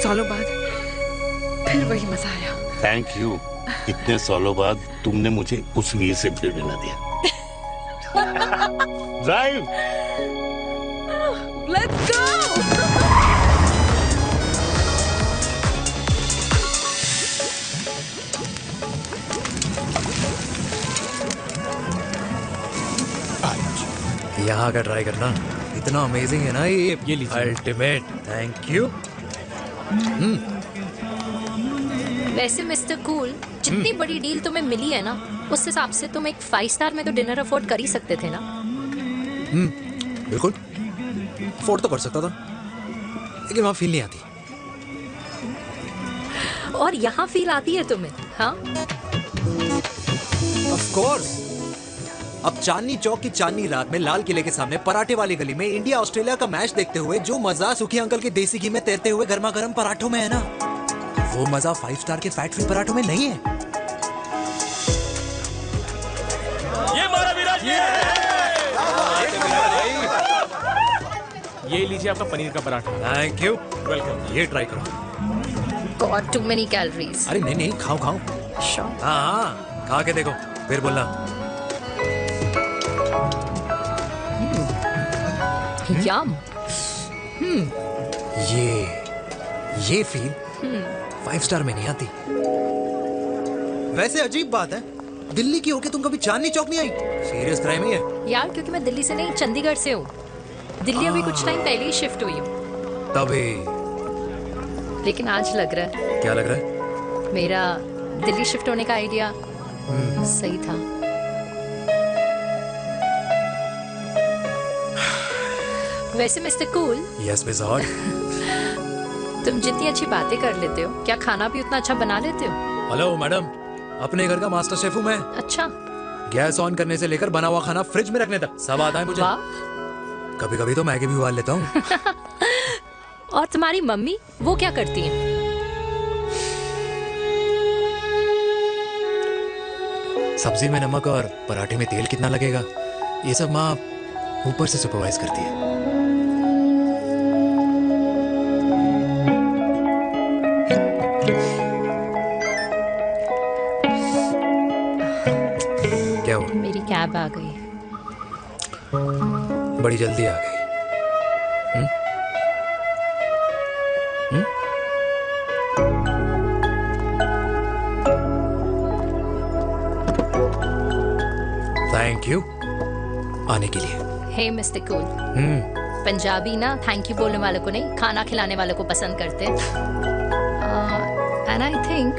सालों बाद फिर वही मजा आया। Thank you. इतने सालों बाद तुमने मुझे उस वीर से फिर मिला दिया। ड्राइव। Let's go. यहाँ का ट्राई करना, इतना अमेजिंग है ना ये लीजिए। अल्टीमेट। Thank you. वैसे मिस्टर कूल, जितनी बड़ी डील तुम्हें मिली है ना, उस हिसाब से तुम एक 5 स्टार में तो डिनर अफोर्ड कर ही सकते थे ना। बिल्कुल अफोर्ड तो कर सकता था, लेकिन वहां फील नहीं आती। और यहाँ फील आती है तुम्हें? हाँ, ऑफ कोर्स। अब चांदनी चौक की चांदनी रात में लाल किले के सामने पराठे वाली गली में इंडिया ऑस्ट्रेलिया का मैच देखते हुए जो मजा सुखी अंकल के देसी घी में तैरते हुए गर्मा गर्म पराठों में है ना, वो मजा 5 स्टार के फैट फ्री पराठों में नहीं है। ये लीजिए आपका पनीर का पराठा। Thank you. वेलकम। ये ट्राई करो। God too many calories. अरे नहीं नहीं, खाओ खाओ। Sure. हाँ, खा के देखो फिर बोलना। यम। ये फील 5 स्टार में नहीं आती। वैसे अजीब बात है, दिल्ली की होके तुम कभी चांदनी चौक नहीं आई? सीरियस क्राइम ही है यार, क्योंकि मैं दिल्ली से नहीं चंडीगढ़ से हूँ। दिल्ली अभी कुछ टाइम पहले ही शिफ्ट हुई हूँ। तभी। लेकिन आज लग रहा है। क्या लग रहा है? मेरा दिल्ली शिफ्ट होने का आइडिया सही था। वैसे mister cool. Yes miss hot. तुम जितनी अच्छी बातें कर लेते हो, क्या खाना भी उतना अच्छा बना लेते हो? हेलो मैडम, अपने घर का मास्टर शेफ हूँ मैं। अच्छा। गैस ऑन करने से लेकर बना हुआ खाना फ्रिज में रखने तक सब आता है मुझे। कभी कभी तो मैगी भी उबाल लेता हूँ। और तुम्हारी मम्मी वो क्या करती हैं? सब्जी में नमक और पराठे में तेल कितना लगेगा, ये सब माँ ऊपर से सुपरवाइज करती है। क्या हुआ? मेरी कैब आ गई। बड़ी जल्दी आ गई। थैंक यू आने के लिए। हे मिस्टर कूल, पंजाबी ना थैंक यू बोलने वालों को नहीं, खाना खिलाने वालों को पसंद करते हैं। एंड आई थिंक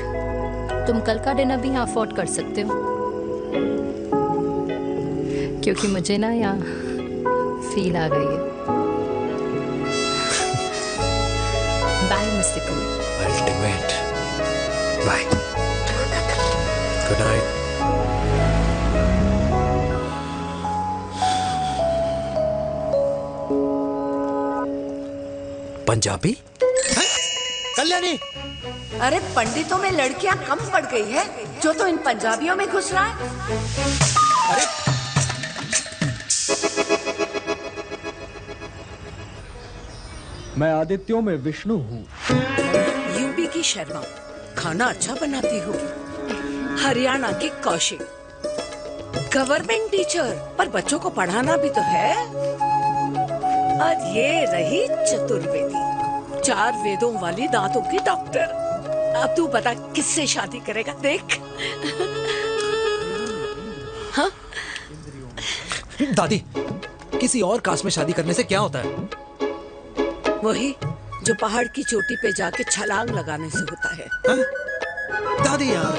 तुम कल का डिनर भी यहाँ अफोर्ड कर सकते हो, क्योंकि मुझे ना यहाँ फील आ गई है। Bye mister cool. Ultimate. Bye. Good night. Punjabi? Kalyani. अरे पंडितों में लड़कियां कम पड़ गई है जो तो इन पंजाबियों में घुस रहा है। अरे मैं आदित्यों में विष्णु हूँ। यूपी की शर्मा खाना अच्छा बनाती होगी। हरियाणा की कौशिक गवर्नमेंट टीचर, पर बच्चों को पढ़ाना भी तो है। और ये रही चतुर्वेदी, 4 वेदों वाली दांतों की डॉक्टर। अब तू बता किससे शादी करेगा? देख। हाँ? दादी, किसी और कास्ट में शादी करने से क्या होता है? वही जो पहाड़ की चोटी पे जाके छलांग लगाने से होता है। हाँ? दादी यार,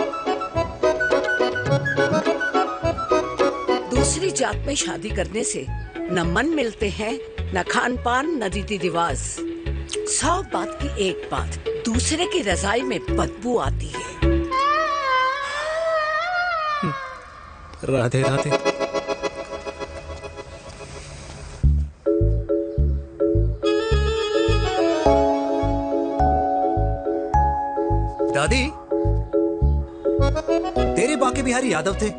दूसरी जात में शादी करने से न मन मिलते हैं, न खान पान, न रीति रिवाज। 100 बात की एक बात, दूसरे की रजाई में बदबू आती है। राधे राधे। दादी, तेरे बाके बिहारी यादव थे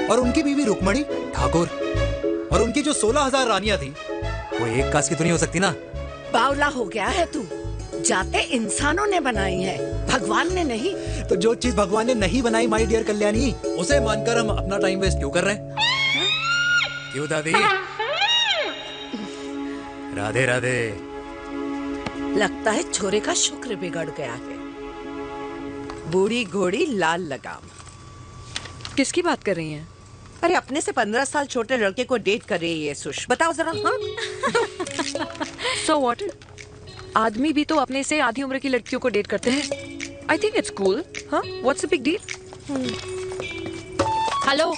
और उनकी बीवी रुक्मणी ठाकुर, और उनकी जो 16,000 रानियां थी वो एक कास्ट की तो नहीं हो सकती ना? बावला हो गया है तू। जाते इंसानों ने बनाई है, भगवान ने नहीं। तो जो चीज भगवान ने नहीं बनाई माय डियर कल्याणी, उसे मानकर हम अपना टाइम वेस्ट क्यों कर रहे हैं? क्यों दादी? राधे राधे। लगता है छोरे का शुक्र बिगड़ गया है। बूढ़ी घोड़ी लाल लगाम। किसकी बात कर रही हैं? अरे अपने से 15 साल छोटे लड़के को डेट कर रही है सुश, बताओ जरा। हाँ? So what? आदमी भी तो अपने से आधी उम्र की लड़कियों को डेट करते हैं। I think it's cool. हाँ? What's the big deal? Hello,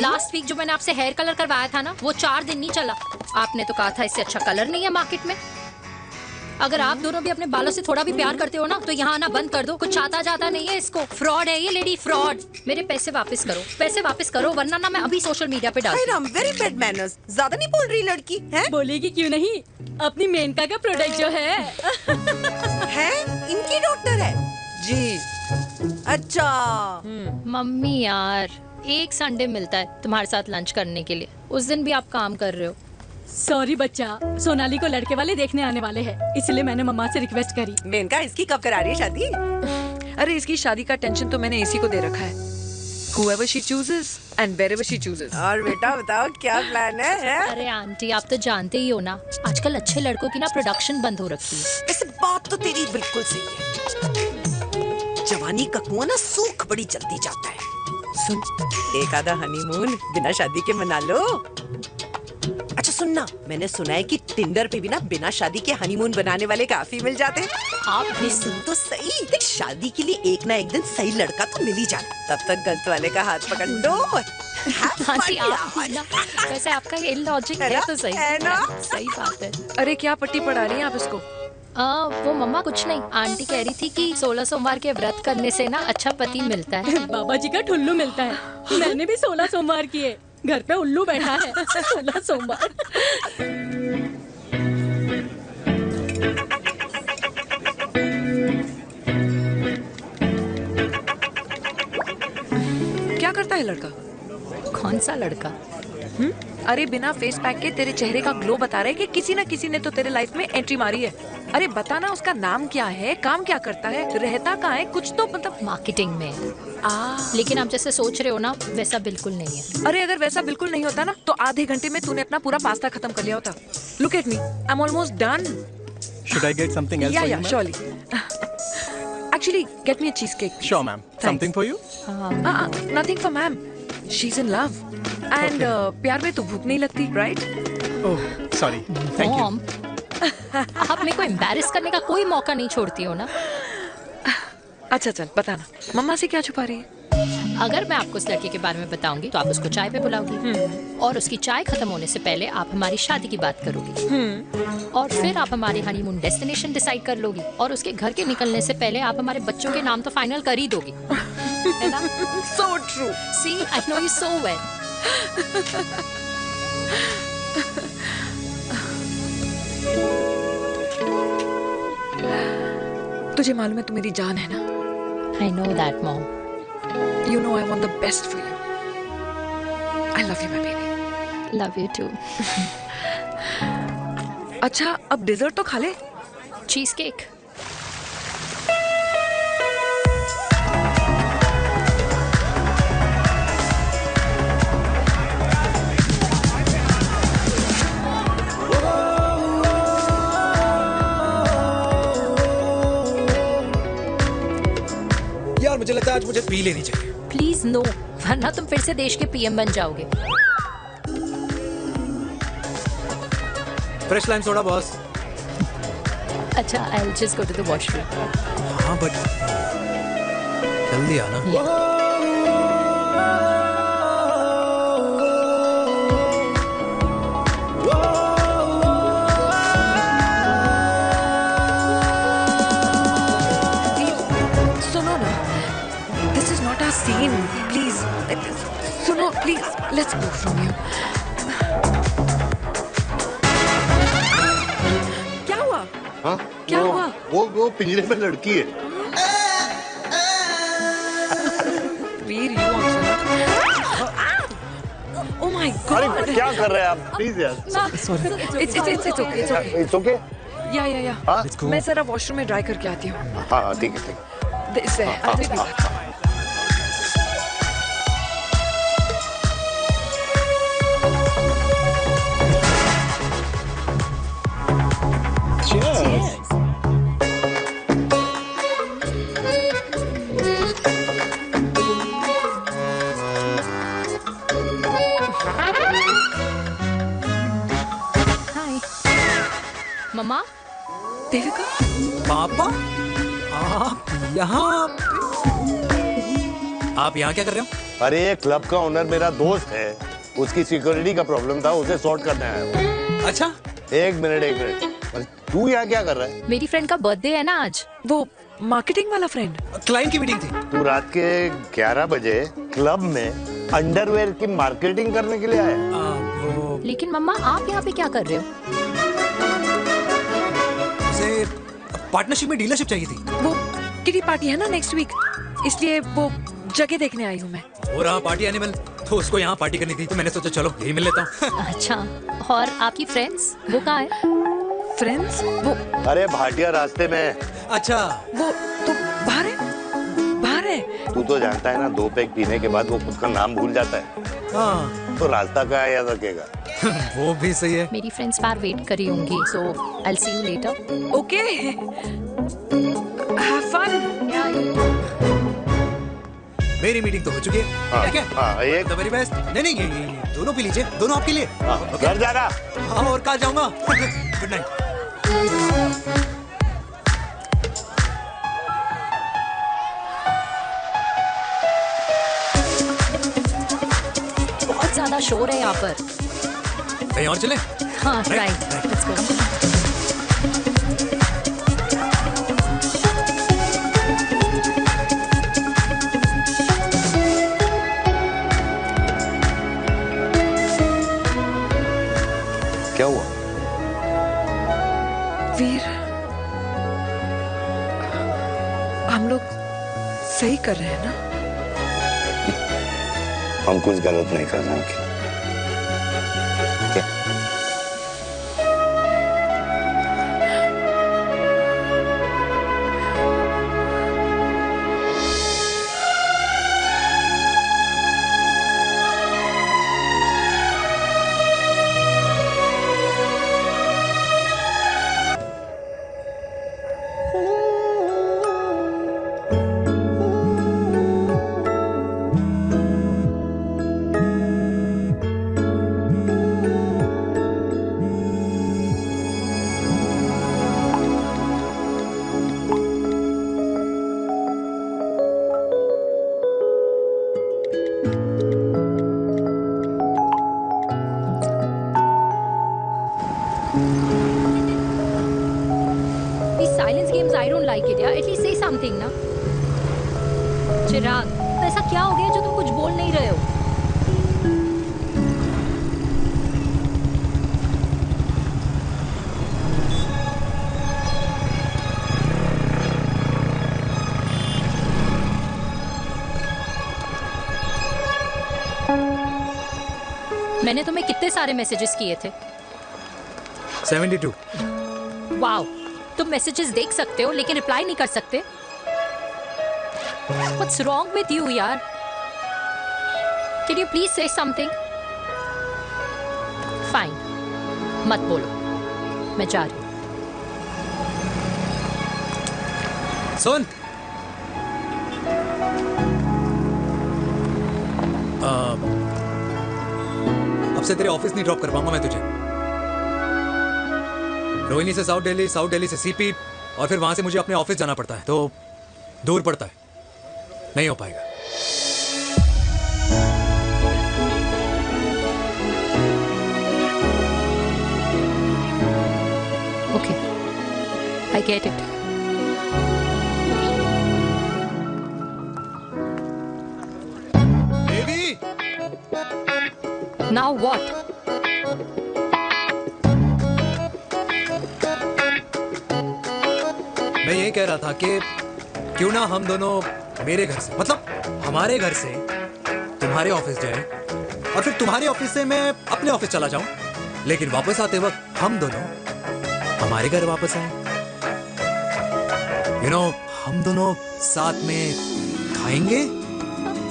last week जो मैंने आपसे हेयर कलर करवाया था ना, वो 4 दिन नहीं चला। आपने तो कहा था इससे अच्छा कलर नहीं है मार्केट में। अगर आप दोनों भी अपने बालों से थोड़ा भी प्यार करते हो ना, तो यहाँ आना बंद कर दो। कुछ आता जाता नहीं है इसको। फ्रॉड है ये लेडी, फ्रॉड। मेरे पैसे वापस करो, पैसे वापस करो, वरना ना मैं अभी सोशल मीडिया पे डाल दूँ। Very bad manners. ज्यादा नहीं बोल रही लड़की है? बोलेगी क्यों नहीं? अपनी मेनका का प्रोडक्ट जो है इनकी डॉक्टर है जी। अच्छा। मम्मी यार, एक संडे मिलता है तुम्हारे साथ लंच करने के लिए, उस दिन भी आप काम कर रहे हो। सॉरी बच्चा, सोनाली को लड़के वाले देखने आने वाले हैं, इसलिए मैंने मम्मा से रिक्वेस्ट करी। मेनका, इसकी कब करा रही है शादी? अरे इसकी शादी का टेंशन तो मैंने इसी को दे रखा है। Whoever she chooses and wherever she chooses. और बेटा बताओ क्या प्लान है? अरे आंटी आप तो जानते ही हो ना, आजकल अच्छे लड़कों की ना प्रोडक्शन बंद हो रखी है। वैसे बात तो तेरी बिल्कुल सही है। जवानी का कुआं ना सूख बड़ी जल्दी जाता है। सुन, एक आधा हनीमून बिना शादी के मना लो। अच्छा सुनना, मैंने सुना है कि टिंडर पे भी ना बिना शादी के हनीमून बनाने वाले काफी मिल जाते हैं। आप भी सुन तो सही, देख शादी के लिए एक ना एक दिन सही लड़का तो मिल ही जाता, तब तक गलत वाले का हाथ पकड़ लो। आंटी आप भी ना, वैसे आपका ये लॉजिक है तो सही है ना, सही बात है। अरे क्या पट्टी पढ़ा रही हैं आप इसको? वो मम्मा कुछ नहीं, आंटी कह रही थी कि 16 सोमवार के व्रत करने से ना अच्छा पति मिलता है। बाबा जी का ठुल्लू मिलता है। मैंने भी 16 सोमवार किए, घर पे उल्लू बैठा है। 16 सोमवार। क्या करता है लड़का? कौन सा लड़का? अरे बिना फेस पैक के तेरे चेहरे का ग्लो बता रहा है कि किसी ना किसी ने तो तेरे लाइफ में एंट्री मारी है। अरे बता ना, उसका नाम क्या है, काम क्या करता है, रहता कहाँ है, कुछ तो मतलब। मार्केटिंग में। लेकिन आप जैसे सोच रहे हो ना, वैसा बिल्कुल नहीं है। अरे अगर वैसा बिल्कुल नहीं होता ना, तो आधे घंटे में तूने अपना पूरा पास्ता खत्म कर लिया होता। Look at me, I am almost done. Should I get something else for you, Yeah, ma'am? surely. Actually, get me a cheesecake. Sure, ma'am. Something for you? Nothing for ma'am. She's in love. And प्यार में तो भूख नहीं लगती, right? Oh, sorry. Thank you. Mom, आप मेरे को embarrass करने का कोई मौका नहीं छोड़ती हो ना। अच्छा चल बताना, मम्मा से क्या छुपा रही है? अगर मैं आपको उस लड़के के बारे में बताऊंगी तो आप उसको चाय पे बुलाओगी, और उसकी चाय खत्म होने से पहले आप हमारी शादी की बात करोगी, और फिर आप हमारे हनीमून डेस्टिनेशन डिसाइड कर लोगी, और उसके घर के निकलने से पहले आप हमारे बच्चों के नाम तो फाइनल कर ही दोगी, है ना? So true. See, I know you so well. तुझे मालूम है तू मेरी जान है ना? I know that, Mom. You know I want the best for you. I love you, my baby. Love you too. अच्छा, अब डिजर्ट तो खा ले। Cheese cake. यार मुझे लगता है आज मुझे पी लेनी चाहिए। प्लीज नो, वरना तुम फिर से देश के पीएम बन जाओगे। Fresh lime soda boss. अच्छा, I'll just go to the washroom. हाँ बट जल्दी आना। सुनो ना, this is not our scene. Please, सुनो please, let's go from here. क्या हुआ? हाँ? क्या हुआ? वो पिंजरे में लड़की है। वीर, you also know. Oh my God! अरे क्या कर रहे हैं आप? प्लीज यार। Sorry. It's okay. It's okay? या हाँ? मैं जरा वॉशरूम में ड्राई करके आती हूँ। हाँ ठीक है। This है, I'll be back. Cheers. हाय मम्मा। देविका, पापा, आप यहाँ क्या कर रहे हो? अरे ये क्लब का ओनर मेरा दोस्त है, उसकी सिक्योरिटी का प्रॉब्लम था, उसे सॉर्ट करने आया हूँ। अच्छा, एक मिनट। अरे तू यहाँ क्या कर रहा है? मेरी फ्रेंड का बर्थडे है ना आज। वो मार्केटिंग वाला फ्रेंड। क्लाइंट की मीटिंग थी। तू रात के 11 बजे क्लब में अंडरवेयर की मार्केटिंग करने के लिए आया? लेकिन मम्मा आप यहाँ पे क्या कर रहे हो? उसे पार्टनरशिप में डीलरशिप चाहिए थी। वो किटी पार्टी है ना नेक्स्ट वीक, इसलिए वो जगह देखने आई हूँ मैं। हो रहा पार्टी एनिमल, तो उसको यहाँ पार्टी करनी थी, तो मैंने सोचा चलो यही मिल लेता हूँ। अच्छा, और आपकी फ्रेंड्स वो कहाँ है? फ्रेंड्स वो अरे भाटिया रास्ते में। अच्छा, वो तो बाहर है, बाहर है। तू तो जानता है ना, 2 पैक पीने के बाद वो खुद का नाम भूल जाता है। हाँ, तो रास्ता क्या याद रखेगा। वो भी सही है। मेरी फ्रेंड्स बाहर वेट कर रही होंगी, so I will see you later. Okay, have fun. मेरी मीटिंग तो हो चुकी है। हाँ, क्या? हाँ, एक द वेरी बेस्ट। नहीं नहीं, ये दोनों पी लीजिए, दोनों आपके लिए। घर जा रहा। हाँ, और कहाँ जाऊंगा। Good night. बहुत ज्यादा शोर है यहाँ पर। कहीं और चले? हाँ, राइट, लेट्स गो। क्या हुआ? वीर, हम लोग सही कर रहे हैं ना? हम कुछ गलत नहीं कर रहे हैं। क्या? These silence games, I don't like it, यार। At least say something ना। चिराग, तो ऐसा क्या हो गया जो तुम कुछ बोल नहीं रहे हो? मैंने तुम्हें कितने सारे मैसेजेस किए थे? 72। वाओ, तुम मैसेजेस देख सकते हो लेकिन रिप्लाई नहीं कर सकते? What's wrong with you, यार? Can you please say something? Fine, मत बोलो, मैं जा रही हूँ। सुन, अब से तेरे ऑफिस नहीं ड्रॉप कर पाऊंगा मैं तुझे। रोहिणी से साउथ दिल्ली से सीपी, और फिर वहां से मुझे अपने ऑफिस जाना पड़ता है, तो दूर पड़ता है, नहीं हो पाएगा। Okay, I get it. Devi! Now what? मैं ये कह रहा था कि क्यों ना हम दोनों मेरे घर से, मतलब हमारे घर से तुम्हारे ऑफिस जाए, और फिर तुम्हारे ऑफिस से मैं अपने ऑफिस चला जाऊं, लेकिन वापस आते वक्त हम दोनों हमारे घर वापस आए। यू नो, हम दोनों साथ में खाएंगे,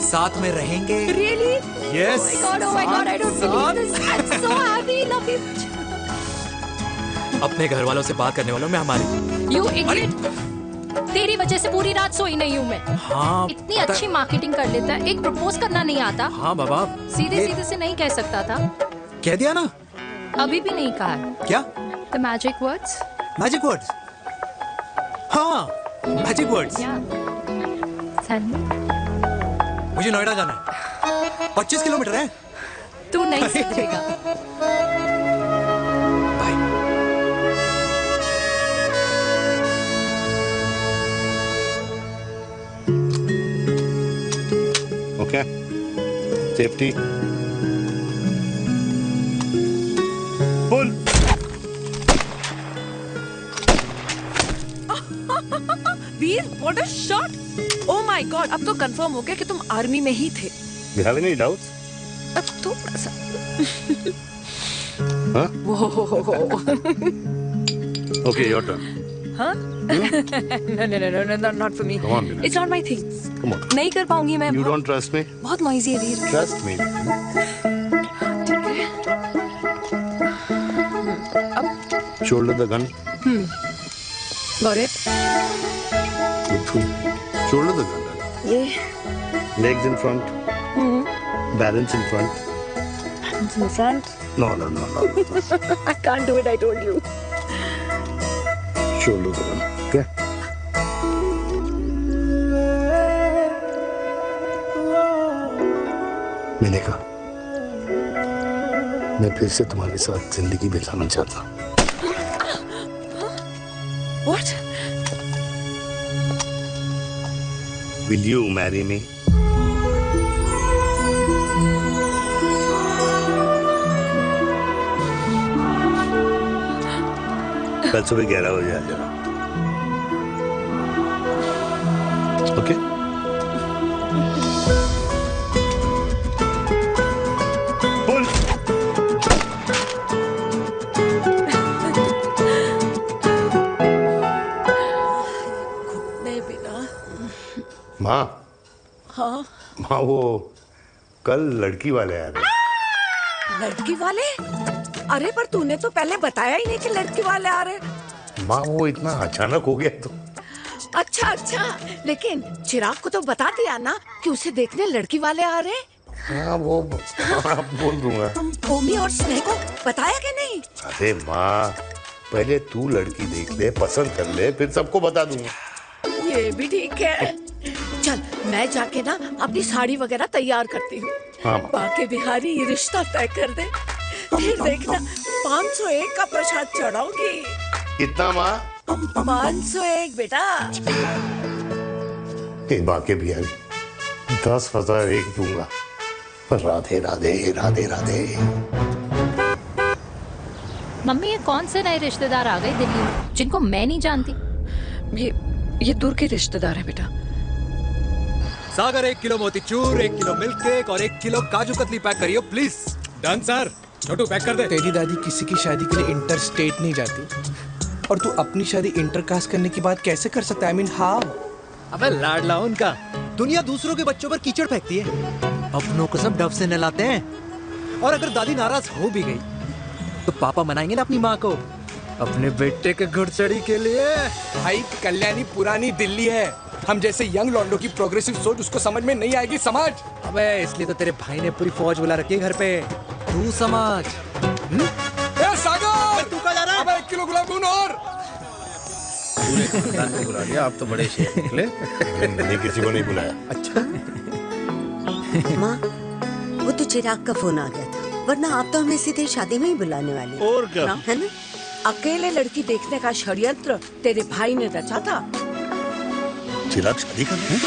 साथ में रहेंगे। Really? Yes. Oh my God, I don't believe this. I'm so happy, love you. अपने घर वालों से बात करने वालों में हमारी। You idiot. तेरी वजह से पूरी रात सोई नहीं हूँ मैं। हाँ, इतनी अच्छी मार्केटिंग कर लेता है, एक प्रपोज करना नहीं आता? हाँ बाबा, सीधे सीधे से नहीं कह सकता था? कह दिया ना। अभी भी नहीं कहा है। क्या? The magic words? Magic words? हाँ, मैजिक वर्ड्स। Tell me. मुझे नोएडा जाना है, 25 किलोमीटर है। तू नहीं समझेगा। Okay, safety pull. Veer, what a shot! Oh my god, अब तो कंफर्म हो गया कि तुम आर्मी में ही थे। You have any doubts? अब थोड़ा सा। हाँ? वो Okay, your turn. हाँ? No, not for me. Come on, Vinay. It's not my thing. Come on. नहीं कर पाऊंगी मैं। You don't trust me? बहुत noisy है वीर। Trust me. Shoulder the gun. Got it? Shoulder the gun. ये Legs in front. Balance in front. hands in front. No. I can't do it. I told you. Shoulder the gun. Okay. मैंने कहा मैं फिर से तुम्हारे साथ जिंदगी बिताना चाहता हूँ। What? Will you marry me? कल सुबह 11 बजे आ जाना। ओके? बोल। नहीं बिना। माँ हाँ? माँ वो कल लड़की वाले आ रहे। लड़की वाले? अरे पर तूने तो पहले बताया ही नहीं कि लड़की वाले आ रहे। माँ वो इतना अचानक हो गया तो। अच्छा, लेकिन चिराग को तो बता दिया ना कि उसे देखने लड़की वाले आ रहे। हाँ वो बोल दूंगा। भूमि और स्नेह को बताया कि नहीं? अरे माँ पहले तू लड़की देख ले, पसंद कर ले, फिर सबको बता दूंगा। ये भी ठीक है। चल मैं जाके ना अपनी साड़ी वगैरह तैयार करती हूँ। हाँ। बाकी बिहारी ये रिश्ता तय कर दे, फिर देखना 501 का प्रसाद चढ़ाऊंगी। कितना माँ? 501 बेटा। बाकी बिहारी 10,001 दूंगा। राधे राधे राधे राधे। मम्मी ये कौन से नए रिश्तेदार आ गए दिल्ली में जिनको मैं नहीं जानती? ये दूर के रिश्तेदार है बेटा। सागर 1 किलो मोतीचूर, 1 किलो मिल्क केक और 1 किलो काजू कतली पैक करियो please. Done sir. Chhotu pack कर दे। तेरी दादी किसी की शादी के लिए इंटर स्टेट नहीं जाती और तू अपनी शादी इंटर कास्ट करने की बात कैसे कर सकता है? I mean, how? अबे लाडला उनका। दुनिया दूसरों के बच्चों पर कीचड़ फेंकती है, अपनों को सब डब से नहलाते हैं। और अगर दादी नाराज हो भी गई तो पापा मनाएंगे ना अपनी माँ को अपने बेटे के घुड़चड़ी के लिए। भाई कल्याणी पुरानी दिल्ली है, हम जैसे यंग लॉन्डो की प्रोग्रेसिव सोच उसको समझ में नहीं आएगी। समझ? अबे इसलिए तो तेरे भाई ने पूरी फौज बुला रखी है घर पे। तू समझ। ए सागर, तू कहाँ जा रहा है? अबे 1 किलो गुलाब जामुन और। पूरे खानदान को बुला लिया, आप तो बड़े शेर निकले। नहीं किसी को नहीं बुलाया। अच्छा माँ वो तो चिराग का फोन आ गया था, वरना आप तो हमें सीधे शादी में ही बुलाने वाले। और क्या? है ना? अकेले लड़की देखने का षड्यंत्र तेरे भाई ने रचा था। चिराग शादी करना है?